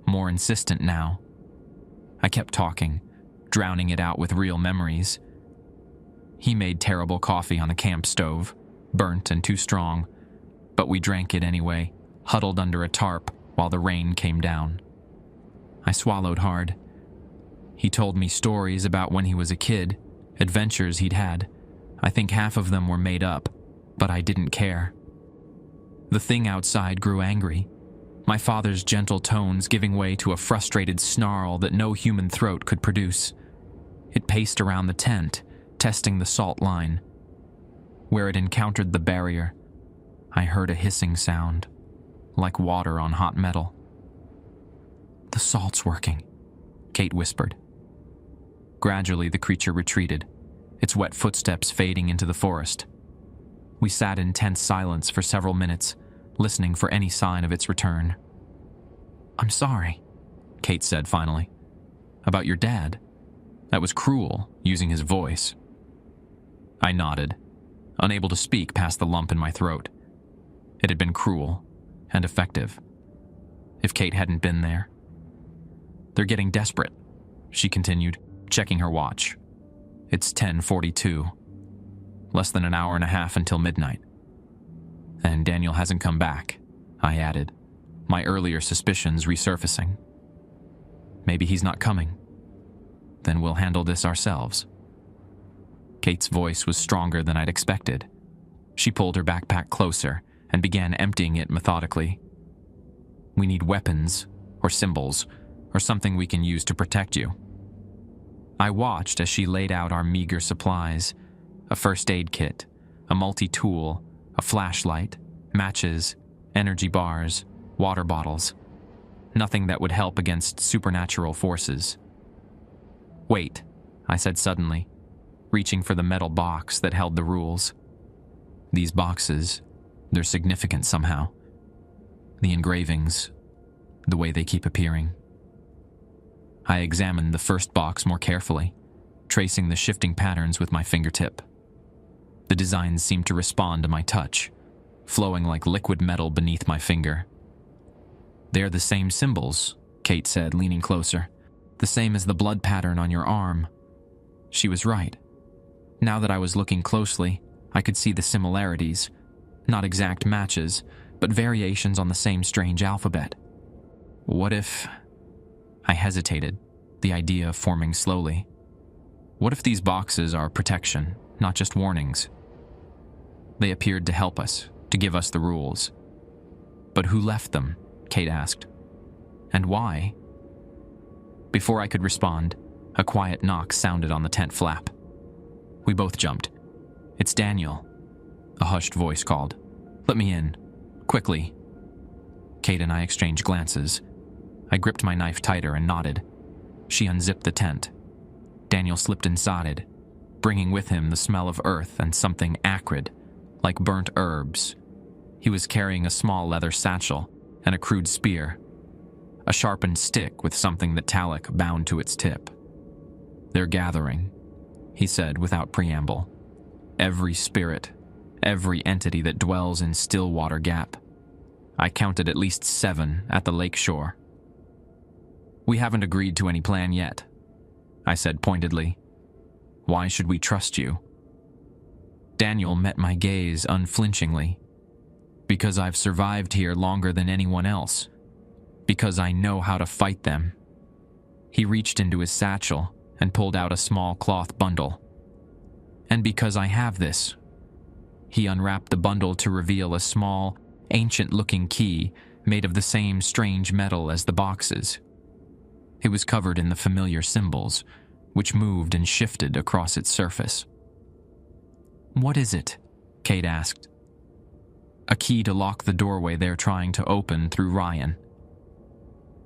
more insistent now. I kept talking, drowning it out with real memories. He made terrible coffee on the camp stove, burnt and too strong, but we drank it anyway, huddled under a tarp while the rain came down. I swallowed hard. He told me stories about when he was a kid, adventures he'd had. I think half of them were made up, but I didn't care. The thing outside grew angry, my father's gentle tones giving way to a frustrated snarl that no human throat could produce. It paced around the tent, testing the salt line. Where it encountered the barrier, I heard a hissing sound, like water on hot metal. "The salt's working," Kate whispered. Gradually, the creature retreated, its wet footsteps fading into the forest. We sat in tense silence for several minutes, listening for any sign of its return. "I'm sorry," Kate said finally. "About your dad. That was cruel, using his voice." I nodded, unable to speak past the lump in my throat. It had been cruel and effective. If Kate hadn't been there. "They're getting desperate," she continued, checking her watch. "It's 10:42. Less than an hour and a half until midnight. And Daniel hasn't come back," I added, my earlier suspicions resurfacing. "Maybe he's not coming. Then we'll handle this ourselves." Kate's voice was stronger than I'd expected. She pulled her backpack closer and began emptying it methodically. "We need weapons, or symbols, or something we can use to protect you." I watched as she laid out our meager supplies: a first aid kit, a multi-tool, a flashlight, matches, energy bars, water bottles. Nothing that would help against supernatural forces. "Wait," I said suddenly, reaching for the metal box that held the rules. "These boxes, they're significant somehow. The engravings, the way they keep appearing." I examined the first box more carefully, tracing the shifting patterns with my fingertip. The designs seemed to respond to my touch, flowing like liquid metal beneath my finger. "They're the same symbols," Kate said, leaning closer. "The same as the blood pattern on your arm." She was right. Now that I was looking closely, I could see the similarities. Not exact matches, but variations on the same strange alphabet. What if... I hesitated, the idea forming slowly. What if these boxes are protection, not just warnings? They appeared to help us, to give us the rules. But who left them? Kate asked. And why? Before I could respond, a quiet knock sounded on the tent flap. We both jumped. It's Daniel, a hushed voice called. Let me in, quickly. Kate and I exchanged glances. I gripped my knife tighter and nodded. She unzipped the tent. Daniel slipped inside, bringing with him the smell of earth and something acrid, like burnt herbs. He was carrying a small leather satchel and a crude spear, a sharpened stick with something metallic bound to its tip. They're gathering, he said without preamble. Every spirit, every entity that dwells in Stillwater Gap. I counted at least 7 at the lake shore. We haven't agreed to any plan yet, I said pointedly. Why should we trust you? Daniel met my gaze unflinchingly. Because I've survived here longer than anyone else. Because I know how to fight them. He reached into his satchel and pulled out a small cloth bundle. And because I have this. He unwrapped the bundle to reveal a small, ancient-looking key made of the same strange metal as the boxes. It was covered in the familiar symbols, which moved and shifted across its surface. What is it? Kate asked. A key to lock the doorway they're trying to open through Ryan.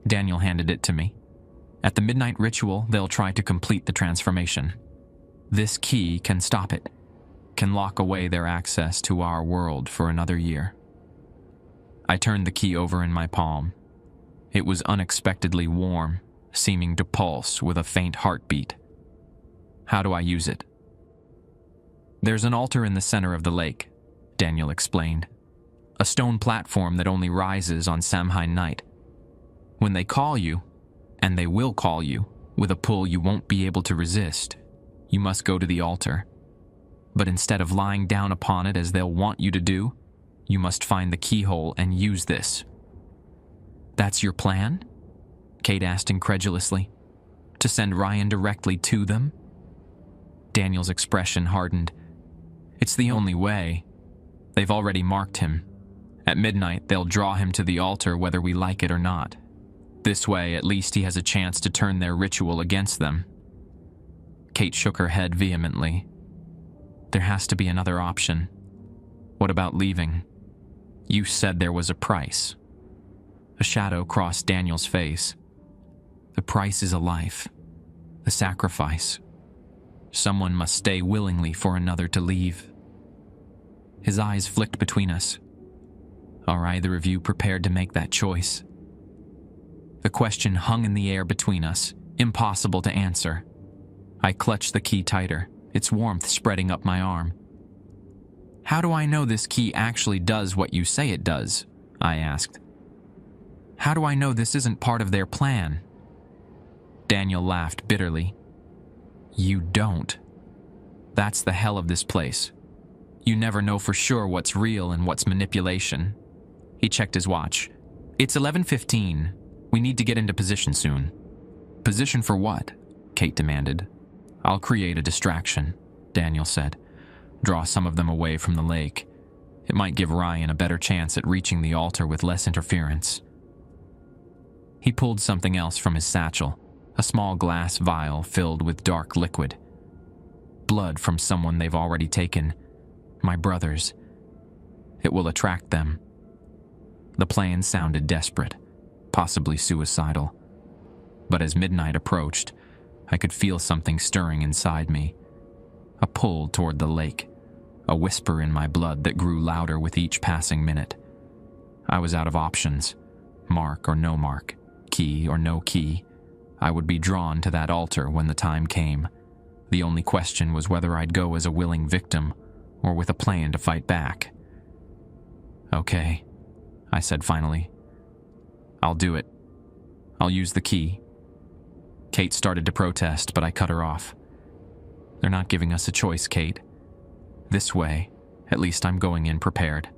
Daniel handed it to me. At the midnight ritual, they'll try to complete the transformation. This key can stop it, can lock away their access to our world for another year. I turned the key over in my palm. It was unexpectedly warm, seeming to pulse with a faint heartbeat. How do I use it? There's an altar in the center of the lake, Daniel explained. A stone platform that only rises on Samhain night. When they call you, and they will call you, with a pull you won't be able to resist, you must go to the altar. But instead of lying down upon it as they'll want you to do, you must find the keyhole and use this. That's your plan? Kate asked incredulously. To send Ryan directly to them? Daniel's expression hardened. It's the only way. They've already marked him. At midnight, they'll draw him to the altar whether we like it or not. This way, at least he has a chance to turn their ritual against them. Kate shook her head vehemently. There has to be another option. What about leaving? You said there was a price. A shadow crossed Daniel's face. The price is a life. A sacrifice. Someone must stay willingly for another to leave. His eyes flicked between us. Are either of you prepared to make that choice? The question hung in the air between us, impossible to answer. I clutched the key tighter, its warmth spreading up my arm. How do I know this key actually does what you say it does? I asked. How do I know this isn't part of their plan? Daniel laughed bitterly. You don't. That's the hell of this place. You never know for sure what's real and what's manipulation. He checked his watch. It's 11:15. We need to get into position soon. Position for what? Kate demanded. I'll create a distraction, Daniel said. Draw some of them away from the lake. It might give Ryan a better chance at reaching the altar with less interference. He pulled something else from his satchel, a small glass vial filled with dark liquid. Blood from someone they've already taken. My brothers. It will attract them. The plan sounded desperate, possibly suicidal. But as midnight approached, I could feel something stirring inside me. A pull toward the lake, a whisper in my blood that grew louder with each passing minute. I was out of options. Mark or no mark, key or no key. I would be drawn to that altar when the time came. The only question was whether I'd go as a willing victim or with a plan to fight back. Okay, I said finally. I'll do it. I'll use the key. Kate started to protest, but I cut her off. They're not giving us a choice, Kate. This way, at least I'm going in prepared.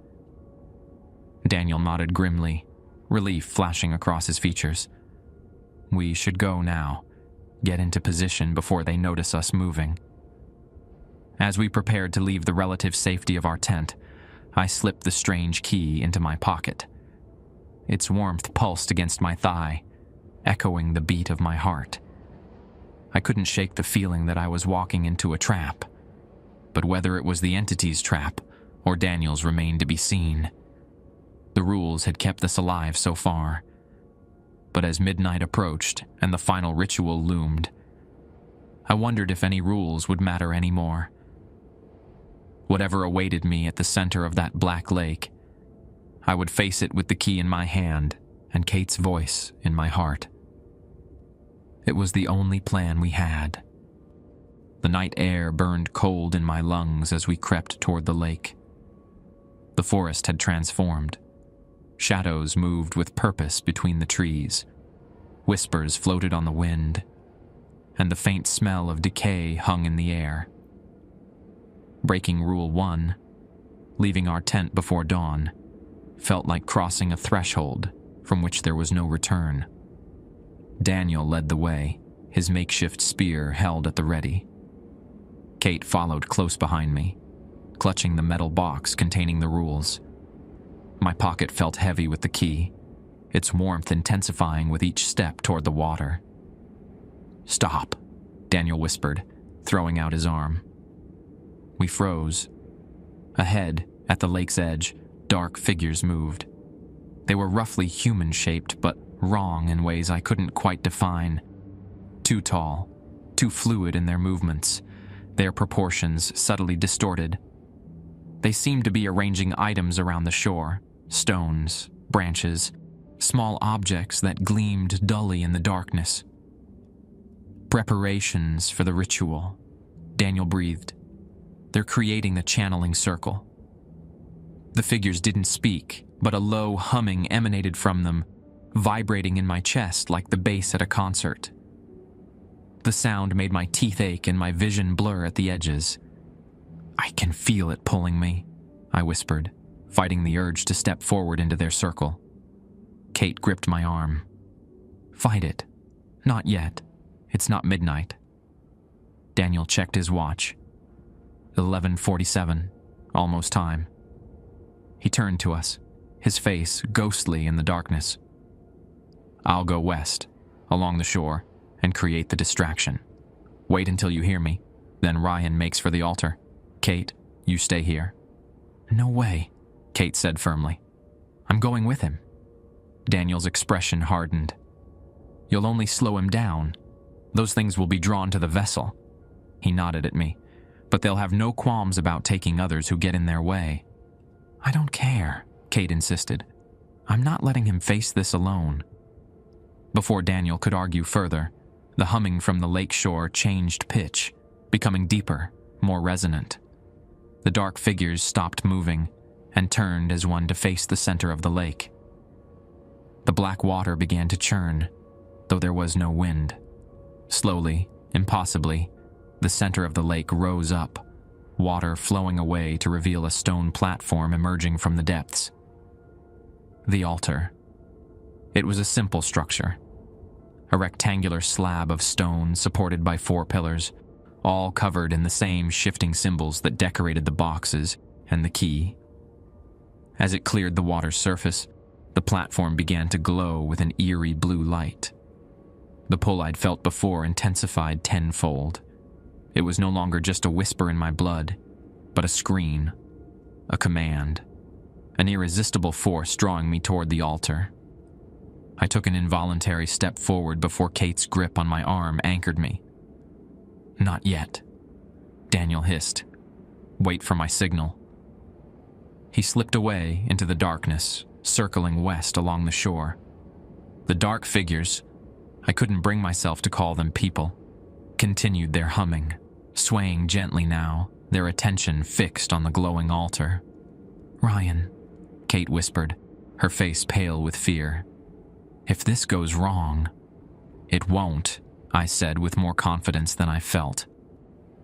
Daniel nodded grimly, relief flashing across his features. We should go now, get into position before they notice us moving. As we prepared to leave the relative safety of our tent, I slipped the strange key into my pocket. Its warmth pulsed against my thigh, echoing the beat of my heart. I couldn't shake the feeling that I was walking into a trap, but whether it was the entity's trap or Daniel's remained to be seen. The rules had kept us alive so far, but as midnight approached and the final ritual loomed, I wondered if any rules would matter anymore. Whatever awaited me at the center of that black lake, I would face it with the key in my hand and Kate's voice in my heart. It was the only plan we had. The night air burned cold in my lungs as we crept toward the lake. The forest had transformed. Shadows moved with purpose between the trees. Whispers floated on the wind, and the faint smell of decay hung in the air. Breaking Rule 1, leaving our tent before dawn, felt like crossing a threshold from which there was no return. Daniel led the way, his makeshift spear held at the ready. Kate followed close behind me, clutching the metal box containing the rules. My pocket felt heavy with the key, its warmth intensifying with each step toward the water. "Stop," Daniel whispered, throwing out his arm. We froze. Ahead, at the lake's edge, dark figures moved. They were roughly human-shaped, but wrong in ways I couldn't quite define. Too tall, too fluid in their movements, their proportions subtly distorted. They seemed to be arranging items around the shore, stones, branches, small objects that gleamed dully in the darkness. "Preparations for the ritual," Daniel breathed. "They're creating the channeling circle." The figures didn't speak, but a low humming emanated from them, vibrating in my chest like the bass at a concert. The sound made my teeth ache and my vision blur at the edges. "I can feel it pulling me," I whispered, fighting the urge to step forward into their circle. Kate gripped my arm. "Fight it. Not yet. It's not midnight." Daniel checked his watch. 11:47. Almost time. He turned to us, his face ghostly in the darkness. "I'll go west, along the shore, and create the distraction. Wait until you hear me, then Ryan makes for the altar. Kate, you stay here." "No way," Kate said firmly. "I'm going with him." Daniel's expression hardened. "You'll only slow him down. Those things will be drawn to the vessel." He nodded at me. "But they'll have no qualms about taking others who get in their way." "I don't care," Kate insisted. "I'm not letting him face this alone." Before Daniel could argue further, the humming from the lake shore changed pitch, becoming deeper, more resonant. The dark figures stopped moving and turned as one to face the center of the lake. The black water began to churn, though there was no wind. Slowly, impossibly, the center of the lake rose up, water flowing away to reveal a stone platform emerging from the depths. The altar. It was a simple structure. A rectangular slab of stone supported by 4 pillars, all covered in the same shifting symbols that decorated the boxes and the key. As it cleared the water's surface, the platform began to glow with an eerie blue light. The pull I'd felt before intensified tenfold. It was no longer just a whisper in my blood, but a scream, a command, an irresistible force drawing me toward the altar. I took an involuntary step forward before Kate's grip on my arm anchored me. "Not yet," Daniel hissed. "Wait for my signal." He slipped away into the darkness, circling west along the shore. The dark figures, I couldn't bring myself to call them people, continued their humming, swaying gently now, their attention fixed on the glowing altar. "Ryan," Kate whispered, her face pale with fear. "If this goes wrong—" "It won't," I said with more confidence than I felt.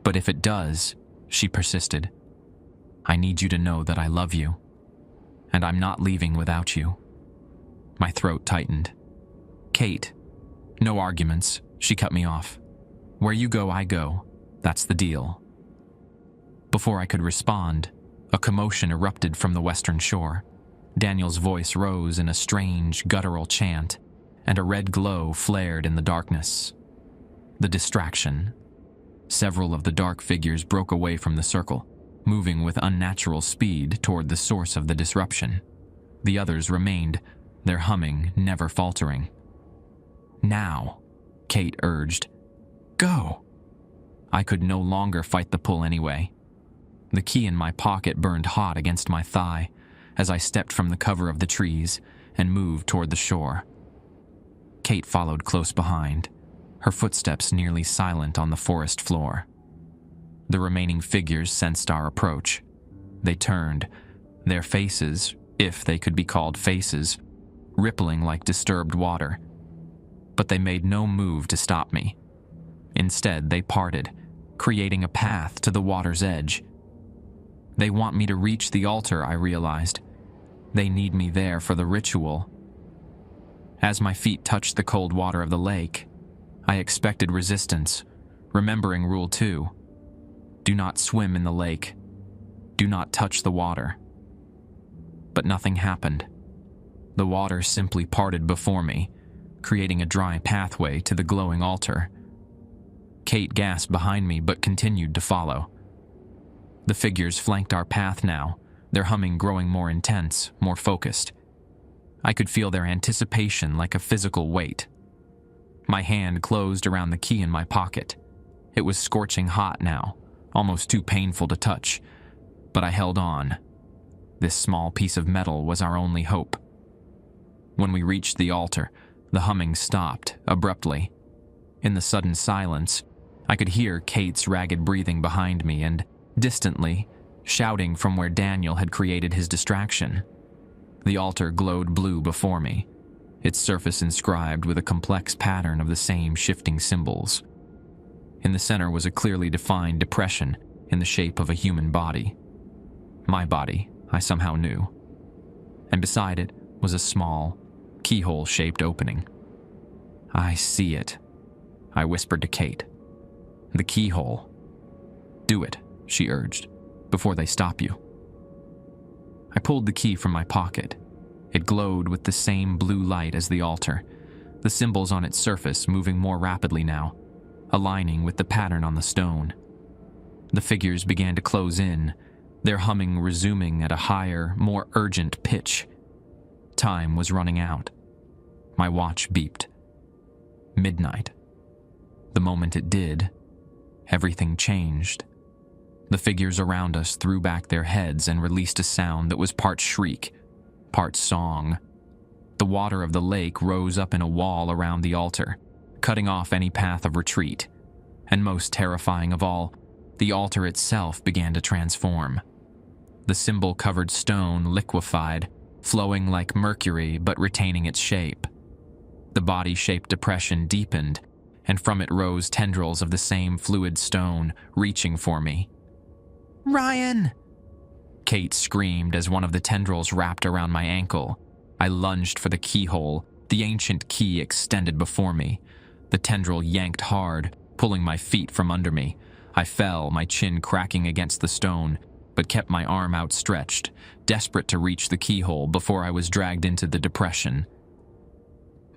"But if it does," she persisted, "I need you to know that I love you, and I'm not leaving without you." My throat tightened. "Kate." "No arguments," she cut me off. "Where you go, I go. That's the deal." Before I could respond, A commotion erupted from the western shore. Daniel's voice rose in a strange, guttural chant, and a red glow flared in the darkness. The distraction. Several of the dark figures broke away from the circle, moving with unnatural speed toward the source of the disruption. The others remained, their humming never faltering. "Now," Kate urged. "Go!" I could no longer fight the pull anyway. The key in my pocket burned hot against my thigh as I stepped from the cover of the trees and moved toward the shore. Kate followed close behind, her footsteps nearly silent on the forest floor. The remaining figures sensed our approach. They turned, their faces, if they could be called faces, rippling like disturbed water. But they made no move to stop me. Instead, they parted, creating a path to the water's edge. They want me to reach the altar, I realized. They need me there for the ritual. As my feet touched the cold water of the lake, I expected resistance, remembering Rule 2. Do not swim in the lake. Do not touch the water. But nothing happened. The water simply parted before me, creating a dry pathway to the glowing altar. Kate gasped behind me but continued to follow. The figures flanked our path now, their humming growing more intense, more focused. I could feel their anticipation like a physical weight. My hand closed around the key in my pocket. It was scorching hot now, almost too painful to touch, but I held on. This small piece of metal was our only hope. When we reached the altar, the humming stopped abruptly. In the sudden silence, I could hear Kate's ragged breathing behind me and, distantly, shouting from where Daniel had created his distraction. The altar glowed blue before me, its surface inscribed with a complex pattern of the same shifting symbols. In the center was a clearly defined depression in the shape of a human body. My body, I somehow knew. And beside it was a small, keyhole-shaped opening. "I see it," I whispered to Kate. "The keyhole. Do it," she urged, "before they stop you." I pulled the key from my pocket. It glowed with the same blue light as the altar, the symbols on its surface moving more rapidly now, aligning with the pattern on the stone. The figures began to close in, their humming resuming at a higher, more urgent pitch. Time was running out. My watch beeped. Midnight. The moment it did, everything changed. The figures around us threw back their heads and released a sound that was part shriek, part song. The water of the lake rose up in a wall around the altar, cutting off any path of retreat. And most terrifying of all, the altar itself began to transform. The symbol-covered stone liquefied, flowing like mercury but retaining its shape. The body-shaped depression deepened, and from it rose tendrils of the same fluid stone, reaching for me. "Ryan!" Kate screamed as one of the tendrils wrapped around my ankle. I lunged for the keyhole, the ancient key extended before me. The tendril yanked hard, pulling my feet from under me. I fell, my chin cracking against the stone, but kept my arm outstretched, desperate to reach the keyhole before I was dragged into the depression.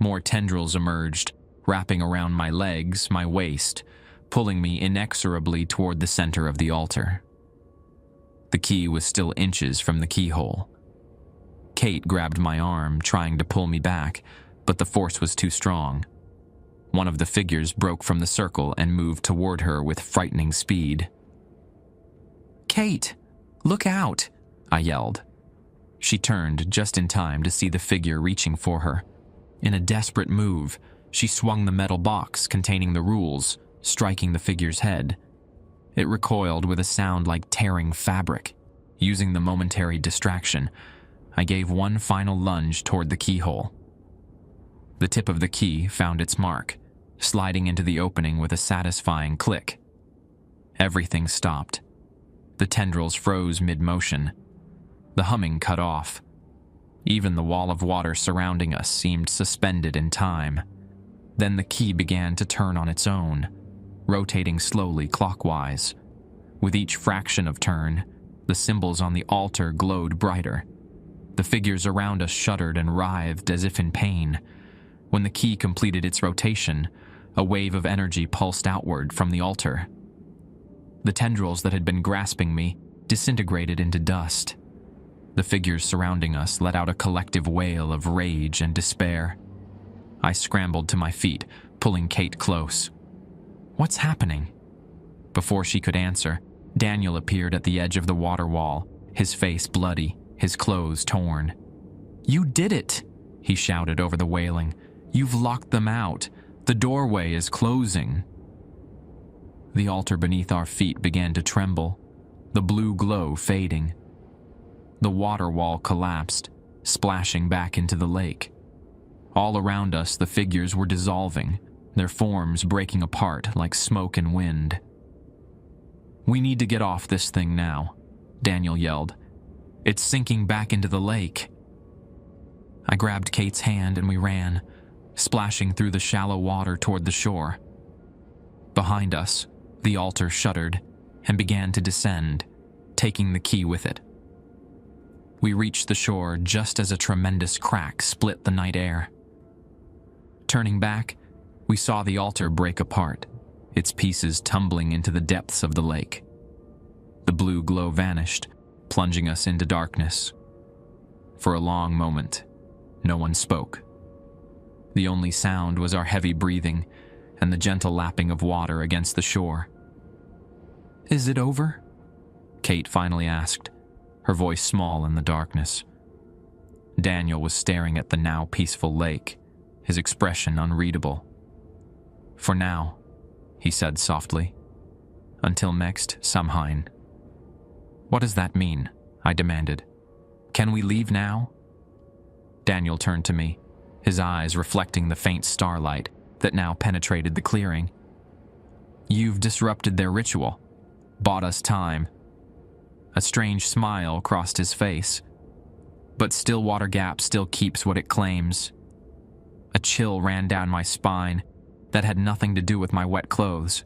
More tendrils emerged, wrapping around my legs, my waist, pulling me inexorably toward the center of the altar. The key was still inches from the keyhole. Kate grabbed my arm, trying to pull me back, but the force was too strong. One of the figures broke from the circle and moved toward her with frightening speed. "Kate, look out!" I yelled. She turned just in time to see the figure reaching for her. In a desperate move, she swung the metal box containing the rules, striking the figure's head. It recoiled with a sound like tearing fabric. Using the momentary distraction, I gave one final lunge toward the keyhole. The tip of the key found its mark, sliding into the opening with a satisfying click. Everything stopped. The tendrils froze mid-motion. The humming cut off. Even the wall of water surrounding us seemed suspended in time. Then the key began to turn on its own, rotating slowly clockwise. With each fraction of turn, The symbols on the altar glowed brighter. The figures around us shuddered and writhed as if in pain. When the key completed its rotation, a wave of energy pulsed outward from the altar. The tendrils that had been grasping me disintegrated into dust. The figures surrounding us let out a collective wail of rage and despair. I scrambled to my feet, pulling Kate close. "What's happening?" Before she could answer, Daniel appeared at the edge of the water wall, his face bloody, his clothes torn. "You did it!" he shouted over the wailing. "You've locked them out. The doorway is closing." The altar beneath our feet began to tremble, the blue glow fading. The water wall collapsed, splashing back into the lake. All around us, the figures were dissolving, their forms breaking apart like smoke and wind. "We need to get off this thing now," Daniel yelled. "It's sinking back into the lake." I grabbed Kate's hand and we ran, splashing through the shallow water toward the shore. Behind us, the altar shuddered and began to descend, taking the key with it. We reached the shore just as a tremendous crack split the night air. Turning back, we saw the altar break apart, its pieces tumbling into the depths of the lake. The blue glow vanished, plunging us into darkness. For a long moment, no one spoke. The only sound was our heavy breathing and the gentle lapping of water against the shore. "Is it over?" Kate finally asked, her voice small in the darkness. Daniel was staring at the now peaceful lake, his expression unreadable. "For now," he said softly. "Until next Samhain." "What does that mean?" I demanded. "Can we leave now?" Daniel turned to me, his eyes reflecting the faint starlight that now penetrated the clearing. "You've disrupted their ritual, bought us time." A strange smile crossed his face. "But Stillwater Gap still keeps what it claims." A chill ran down my spine that had nothing to do with my wet clothes.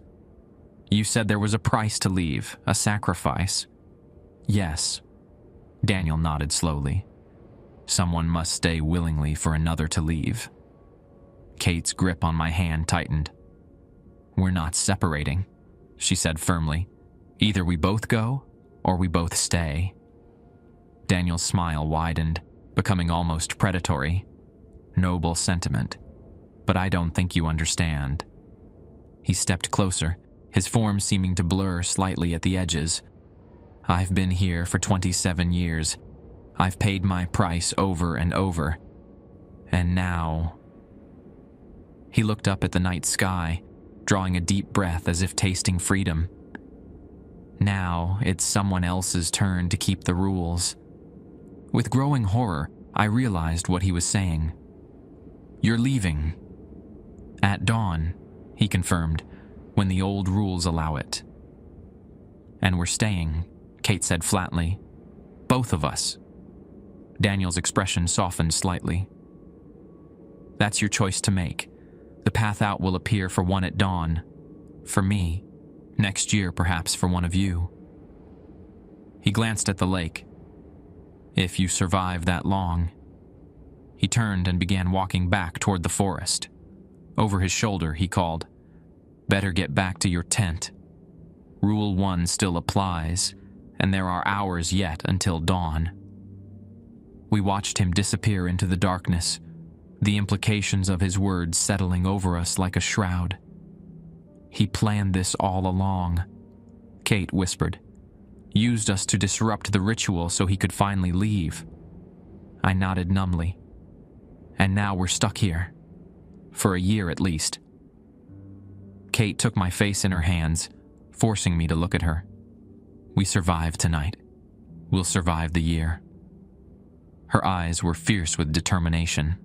"You said there was a price to leave, a sacrifice." "Yes." Daniel nodded slowly. "Someone must stay willingly for another to leave." Kate's grip on my hand tightened. "We're not separating," she said firmly. "Either we both go, or we both stay." Daniel's smile widened, becoming almost predatory. "Noble sentiment, but I don't think you understand." He stepped closer, his form seeming to blur slightly at the edges. "I've been here for 27 years. I've paid my price over and over. And now..." He looked up at the night sky, drawing a deep breath as if tasting freedom. "Now it's someone else's turn to keep the rules." With growing horror, I realized what he was saying. "You're leaving." "At dawn," he confirmed, "when the old rules allow it." "And we're staying," Kate said flatly. "Both of us." Daniel's expression softened slightly. "That's your choice to make. The path out will appear for one at dawn. For me. Next year, perhaps, for one of you." He glanced at the lake. "If you survive that long." He turned and began walking back toward the forest. Over his shoulder, he called, "Better get back to your tent. Rule 1 still applies, and there are hours yet until dawn." We watched him disappear into the darkness, the implications of his words settling over us like a shroud. "He planned this all along," Kate whispered. "Used us to disrupt the ritual so he could finally leave." I nodded numbly. "And now we're stuck here. For a year at least." Kate took my face in her hands, forcing me to look at her. "We survived tonight. We'll survive the year." Her eyes were fierce with determination.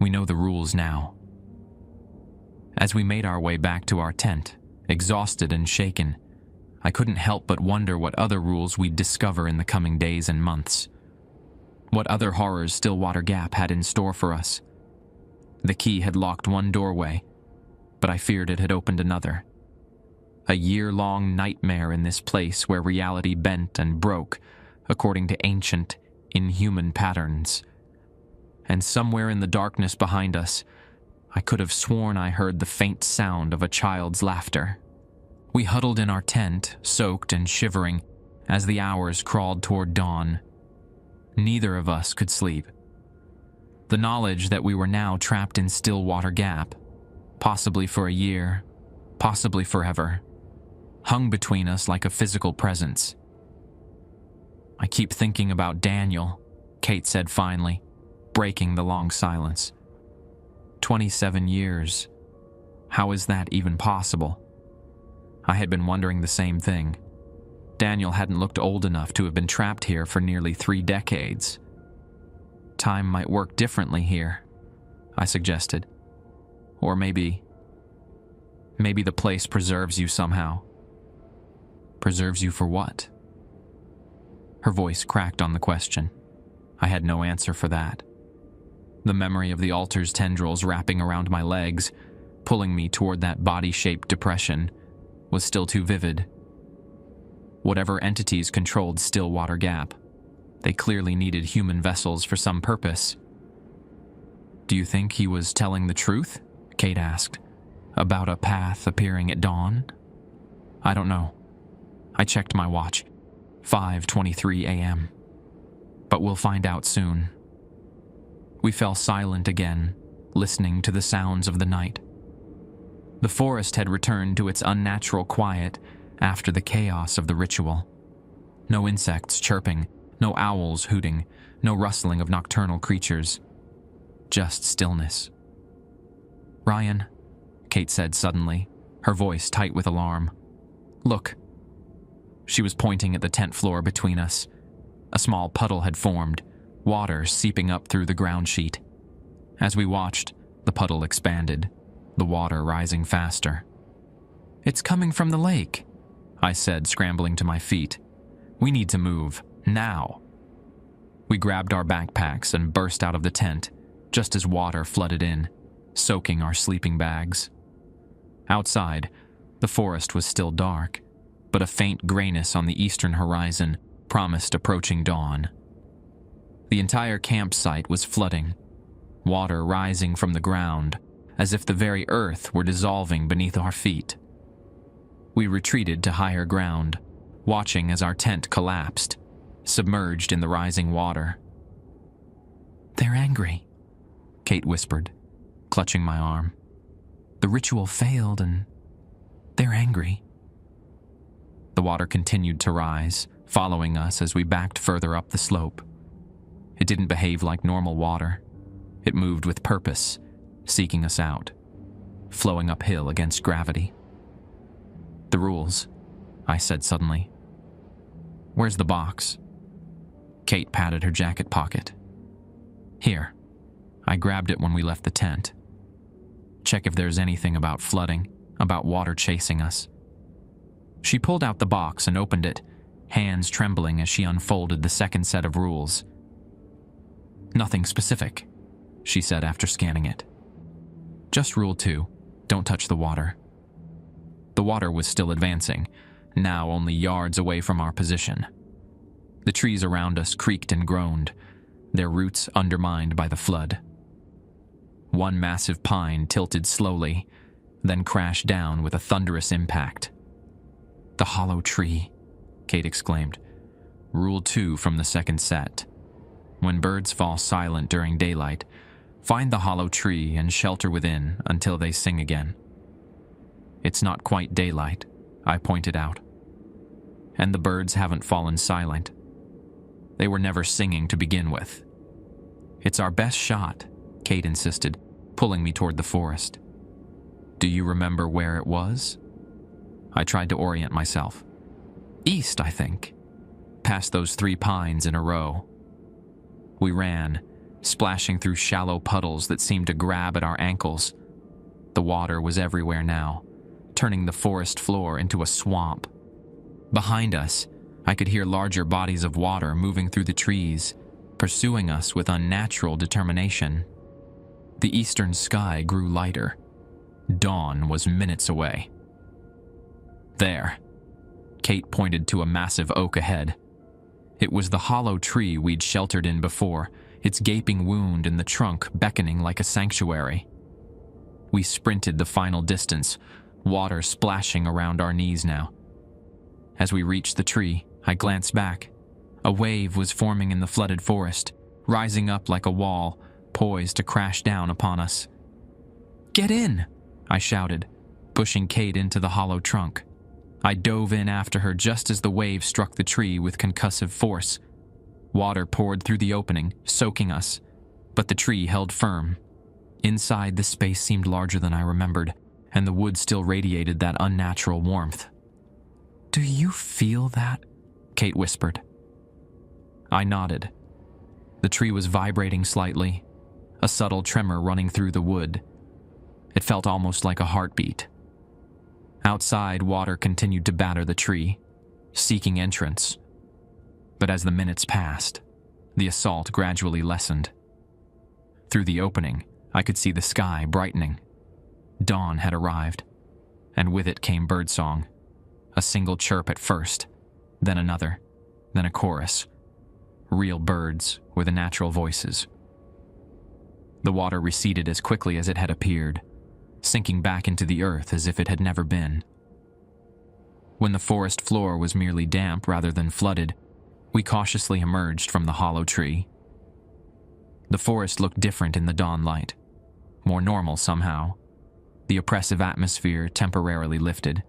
"We know the rules now." As we made our way back to our tent, exhausted and shaken, I couldn't help but wonder what other rules we'd discover in the coming days and months. What other horrors Stillwater Gap had in store for us. The key had locked one doorway, but I feared it had opened another. A year-long nightmare in this place where reality bent and broke according to ancient, inhuman patterns. And somewhere in the darkness behind us, I could have sworn I heard the faint sound of a child's laughter. We huddled in our tent, soaked and shivering, as the hours crawled toward dawn. Neither of us could sleep. The knowledge that we were now trapped in Stillwater Gap, possibly for a year, possibly forever, hung between us like a physical presence. "I keep thinking about Daniel," Kate said finally, breaking the long silence. 27 years. How is that even possible? I had been wondering the same thing. Daniel hadn't looked old enough to have been trapped here for nearly 3 decades. Time might work differently here, I suggested. Or maybe the place preserves you somehow. Preserves you for what? Her voice cracked on the question. I had no answer for that. The memory of the altar's tendrils wrapping around my legs, pulling me toward that body-shaped depression, was still too vivid. Whatever entities controlled Stillwater Gap, they clearly needed human vessels for some purpose. "Do you think he was telling the truth?" Kate asked. "About a path appearing at dawn?" "I don't know." I checked my watch. 5:23 a.m. But we'll find out soon. We fell silent again, listening to the sounds of the night. The forest had returned to its unnatural quiet after the chaos of the ritual. No insects chirping, no owls hooting, no rustling of nocturnal creatures. Just stillness. "Ryan," Kate said suddenly, her voice tight with alarm. "Look." She was pointing at the tent floor between us. A small puddle had formed, water seeping up through the ground sheet. As we watched, the puddle expanded, the water rising faster. "It's coming from the lake," I said, scrambling to my feet. "We need to move, now." We grabbed our backpacks and burst out of the tent, just as water flooded in, soaking our sleeping bags. Outside, the forest was still dark, but a faint grayness on the eastern horizon promised approaching dawn. The entire campsite was flooding, water rising from the ground, as if the very earth were dissolving beneath our feet. We retreated to higher ground, watching as our tent collapsed, submerged in the rising water. "They're angry," Kate whispered, clutching my arm. "The ritual failed and they're angry." The water continued to rise, following us as we backed further up the slope. It didn't behave like normal water. It moved with purpose, seeking us out, flowing uphill against gravity. "The rules," I said suddenly. "Where's the box?" Kate patted her jacket pocket. "Here." I grabbed it when we left the tent. "Check if there's anything about flooding, about water chasing us." She pulled out the box and opened it, hands trembling as she unfolded the second set of rules. "Nothing specific," she said after scanning it. "Just Rule 2, don't touch the water." The water was still advancing, now only yards away from our position. The trees around us creaked and groaned, their roots undermined by the flood. One massive pine tilted slowly, then crashed down with a thunderous impact. "The hollow tree," Kate exclaimed. "Rule 2 from the second set. When birds fall silent during daylight, find the hollow tree and shelter within until they sing again." "It's not quite daylight," I pointed out. "And the birds haven't fallen silent. They were never singing to begin with." "It's our best shot," Kate insisted, pulling me toward the forest. "Do you remember where it was?" I tried to orient myself. "East, I think. Past those 3 pines in a row." We ran, splashing through shallow puddles that seemed to grab at our ankles. The water was everywhere now, turning the forest floor into a swamp. Behind us, I could hear larger bodies of water moving through the trees, pursuing us with unnatural determination. The eastern sky grew lighter. Dawn was minutes away. There. Kate pointed to a massive oak ahead. It was the hollow tree we'd sheltered in before, its gaping wound in the trunk beckoning like a sanctuary. We sprinted the final distance, water splashing around our knees now. As we reached the tree, I glanced back. A wave was forming in the flooded forest, rising up like a wall, poised to crash down upon us. "Get in!" I shouted, pushing Kate into the hollow trunk. I dove in after her just as the wave struck the tree with concussive force. Water poured through the opening, soaking us, but the tree held firm. Inside, the space seemed larger than I remembered, and the wood still radiated that unnatural warmth. "Do you feel that?" Kate whispered. I nodded. The tree was vibrating slightly, a subtle tremor running through the wood. It felt almost like a heartbeat. Outside, water continued to batter the tree, seeking entrance. But as the minutes passed, the assault gradually lessened. Through the opening, I could see the sky brightening. Dawn had arrived, and with it came birdsong. A single chirp at first, then another, then a chorus. Real birds with natural voices. The water receded as quickly as it had appeared, sinking back into the earth as if it had never been. When the forest floor was merely damp rather than flooded, we cautiously emerged from the hollow tree. The forest looked different in the dawn light, more normal somehow. The oppressive atmosphere temporarily lifted.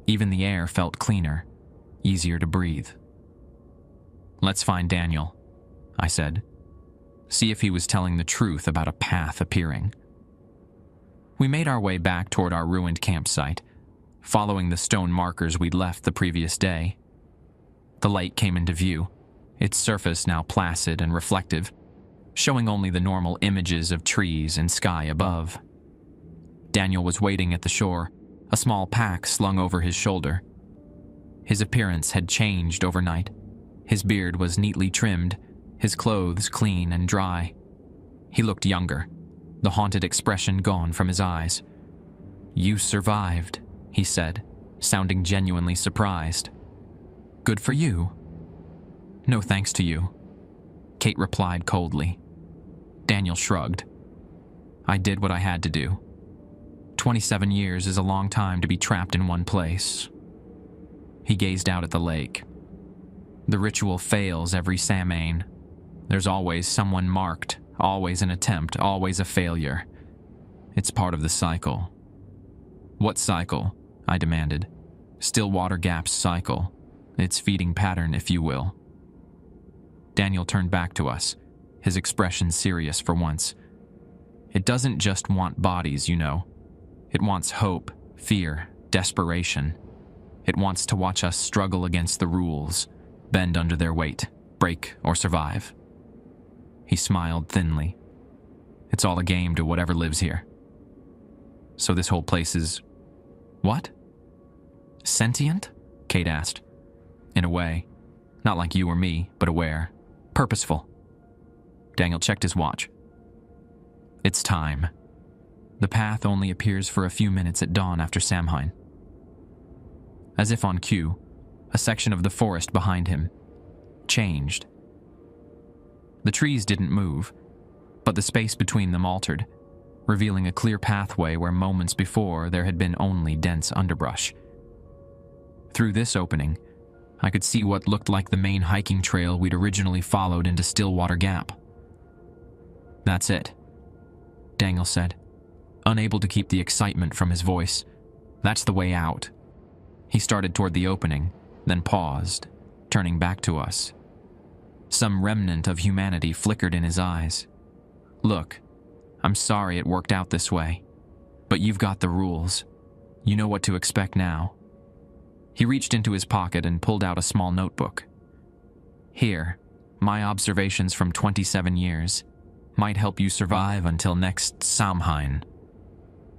Even the air felt cleaner, easier to breathe. "Let's find Daniel," I said. "See if he was telling the truth about a path appearing." We made our way back toward our ruined campsite, following the stone markers we'd left the previous day. The lake came into view, its surface now placid and reflective, showing only the normal images of trees and sky above. Daniel was waiting at the shore, a small pack slung over his shoulder. His appearance had changed overnight. His beard was neatly trimmed, his clothes clean and dry. He looked younger, the haunted expression gone from his eyes. "You survived," he said, sounding genuinely surprised. "Good for you." "No thanks to you," Kate replied coldly. Daniel shrugged. "I did what I had to do. 27 years is a long time to be trapped in one place." He gazed out at the lake. "The ritual fails every Samhain. There's always someone marked, always an attempt, always a failure. It's part of the cycle." "What cycle?" I demanded. "Stillwater Gap's cycle. Its feeding pattern, if you will." Daniel turned back to us, his expression serious for once. "It doesn't just want bodies, you know. It wants hope, fear, desperation. It wants to watch us struggle against the rules, bend under their weight, break or survive." He smiled thinly. "It's all a game to whatever lives here." "So this whole place is... what?" "Sentient?" Kate asked. "In a way. Not like you or me, but aware. Purposeful." Daniel checked his watch. "It's time. The path only appears for a few minutes at dawn after Samhain." As if on cue, a section of the forest behind him changed. The trees didn't move, but the space between them altered, revealing a clear pathway where moments before there had been only dense underbrush. Through this opening, I could see what looked like the main hiking trail we'd originally followed into Stillwater Gap. "That's it," Daniel said, unable to keep the excitement from his voice. "That's the way out." He started toward the opening, then paused, turning back to us. Some remnant of humanity flickered in his eyes. "Look, I'm sorry it worked out this way, but you've got the rules. You know what to expect now." He reached into his pocket and pulled out a small notebook. "Here, my observations from 27 years. Might help you survive until next Samhain."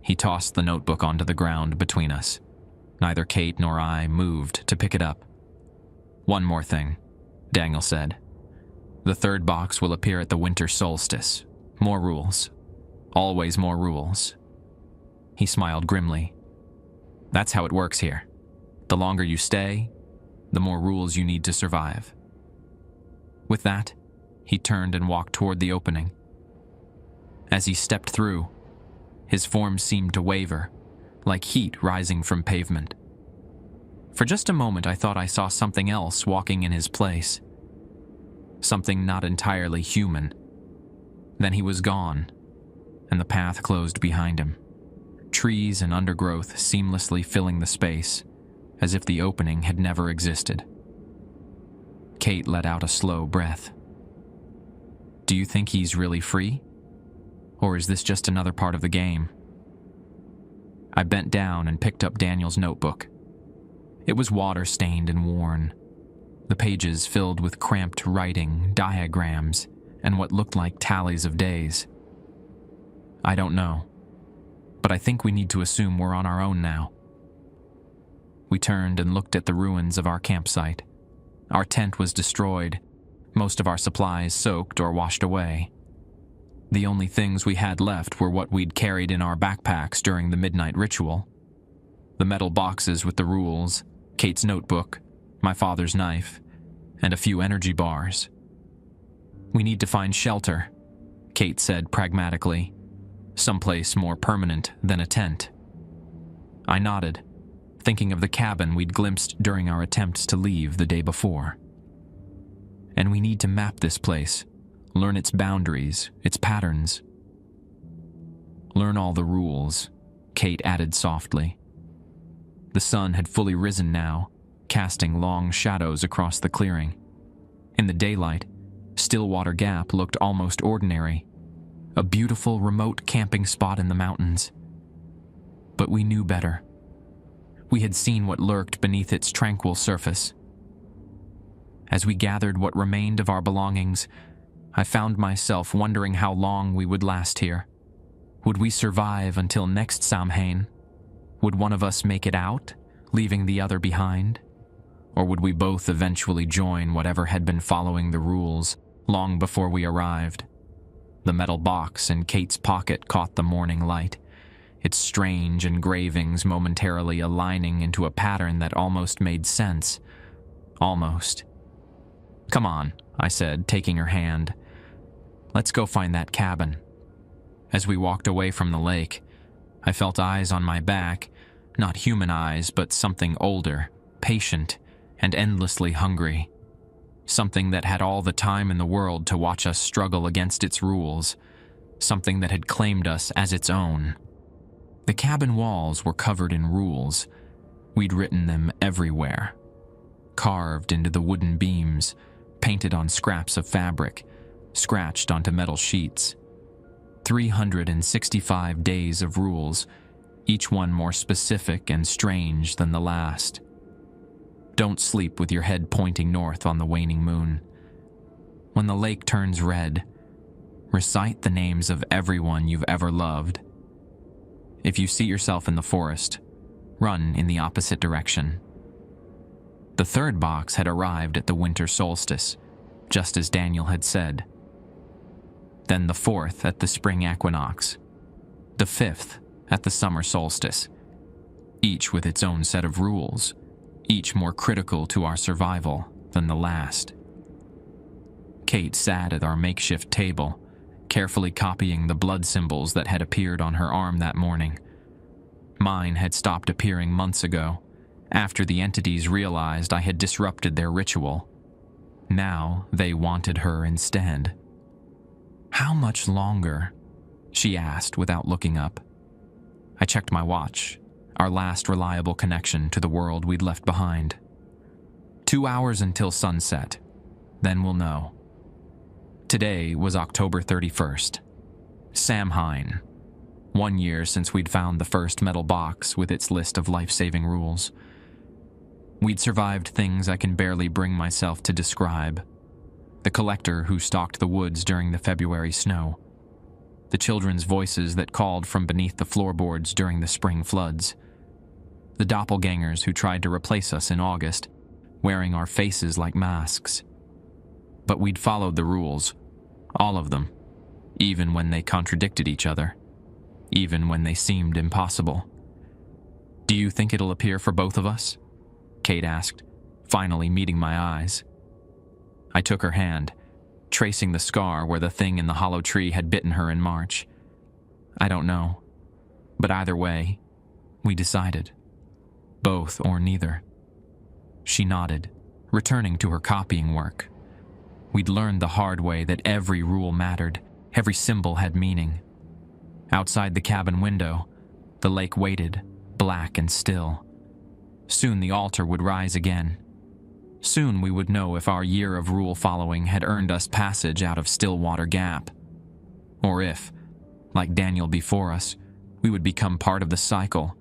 He tossed the notebook onto the ground between us. Neither Kate nor I moved to pick it up. "One more thing," Daniel said. "The third box will appear at the winter solstice. More rules. Always more rules." He smiled grimly. "That's how it works here. The longer you stay, the more rules you need to survive. With that, he turned and walked toward the opening. As he stepped through, his form seemed to waver, like heat rising from pavement. For just a moment, I thought I saw something else walking in his place. Something not entirely human. Then he was gone, and the path closed behind him. Trees and undergrowth seamlessly filling the space, as if the opening had never existed. Kate let out a slow breath. Do you think he's really free? Or is this just another part of the game? I bent down and picked up Daniel's notebook. It was water-stained and worn, the pages filled with cramped writing, diagrams, and what looked like tallies of days. I don't know, but I think we need to assume we're on our own now. We turned and looked at the ruins of our campsite. Our tent was destroyed, most of our supplies soaked or washed away. The only things we had left were what we'd carried in our backpacks during the midnight ritual. The metal boxes with the rules, Kate's notebook, my father's knife, and a few energy bars. We need to find shelter, Kate said pragmatically, someplace more permanent than a tent. I nodded, thinking of the cabin we'd glimpsed during our attempts to leave the day before. And we need to map this place, learn its boundaries, its patterns. Learn all the rules, Kate added softly. The sun had fully risen now, casting long shadows across the clearing. In the daylight, Stillwater Gap looked almost ordinary, a beautiful remote camping spot in the mountains. But we knew better. We had seen what lurked beneath its tranquil surface. As we gathered what remained of our belongings, I found myself wondering how long we would last here. Would we survive until next Samhain? Would one of us make it out, leaving the other behind? Or would we both eventually join whatever had been following the rules long before we arrived? The metal box in Kate's pocket caught the morning light, its strange engravings momentarily aligning into a pattern that almost made sense. Almost. Come on, I said, taking her hand. Let's go find that cabin. As we walked away from the lake, I felt eyes on my back, not human eyes, but something older, patient, and endlessly hungry. Something that had all the time in the world to watch us struggle against its rules. Something that had claimed us as its own. The cabin walls were covered in rules. We'd written them everywhere. Carved into the wooden beams, painted on scraps of fabric, scratched onto metal sheets. 365 days of rules, each one more specific and strange than the last. Don't sleep with your head pointing north on the waning moon. When the lake turns red, recite the names of everyone you've ever loved. If you see yourself in the forest, run in the opposite direction. The third box had arrived at the winter solstice, just as Daniel had said. Then the fourth at the spring equinox. The fifth at the summer solstice. Each with its own set of rules, each more critical to our survival than the last. Kate sat at our makeshift table, carefully copying the blood symbols that had appeared on her arm that morning. Mine had stopped appearing months ago, after the entities realized I had disrupted their ritual. Now they wanted her instead. How much longer? She asked without looking up. I checked my watch, our last reliable connection to the world we'd left behind. 2 hours until sunset. Then we'll know. Today was October 31st. Samhain. 1 year since we'd found the first metal box with its list of life-saving rules. We'd survived things I can barely bring myself to describe. The collector who stalked the woods during the February snow. The children's voices that called from beneath the floorboards during the spring floods. The doppelgangers who tried to replace us in August, wearing our faces like masks. But we'd followed the rules, all of them, even when they contradicted each other, even when they seemed impossible. Do you think it'll appear for both of us? Kate asked, finally meeting my eyes. I took her hand, tracing the scar where the thing in the hollow tree had bitten her in March. I don't know, but either way, we decided. Both or neither. She nodded, returning to her copying work. We'd learned the hard way that every rule mattered, every symbol had meaning. Outside the cabin window, the lake waited, black and still. Soon the altar would rise again. Soon we would know if our year of rule following had earned us passage out of Stillwater Gap. Or if, like Daniel before us, we would become part of the cycle.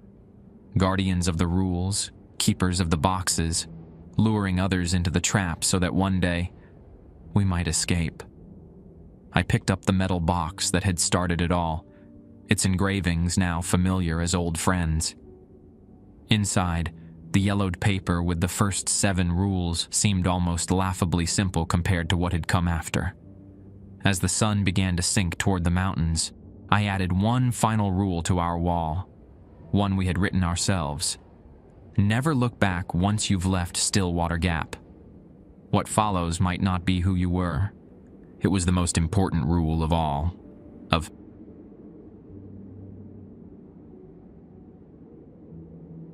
Guardians of the rules, keepers of the boxes, luring others into the trap so that one day we might escape. I picked up the metal box that had started it all, its engravings now familiar as old friends. Inside, the yellowed paper with the first 7 rules seemed almost laughably simple compared to what had come after. As the sun began to sink toward the mountains, I added one final rule to our wall, one we had written ourselves. Never look back once you've left Stillwater Gap. What follows might not be who you were. It was the most important rule of all, of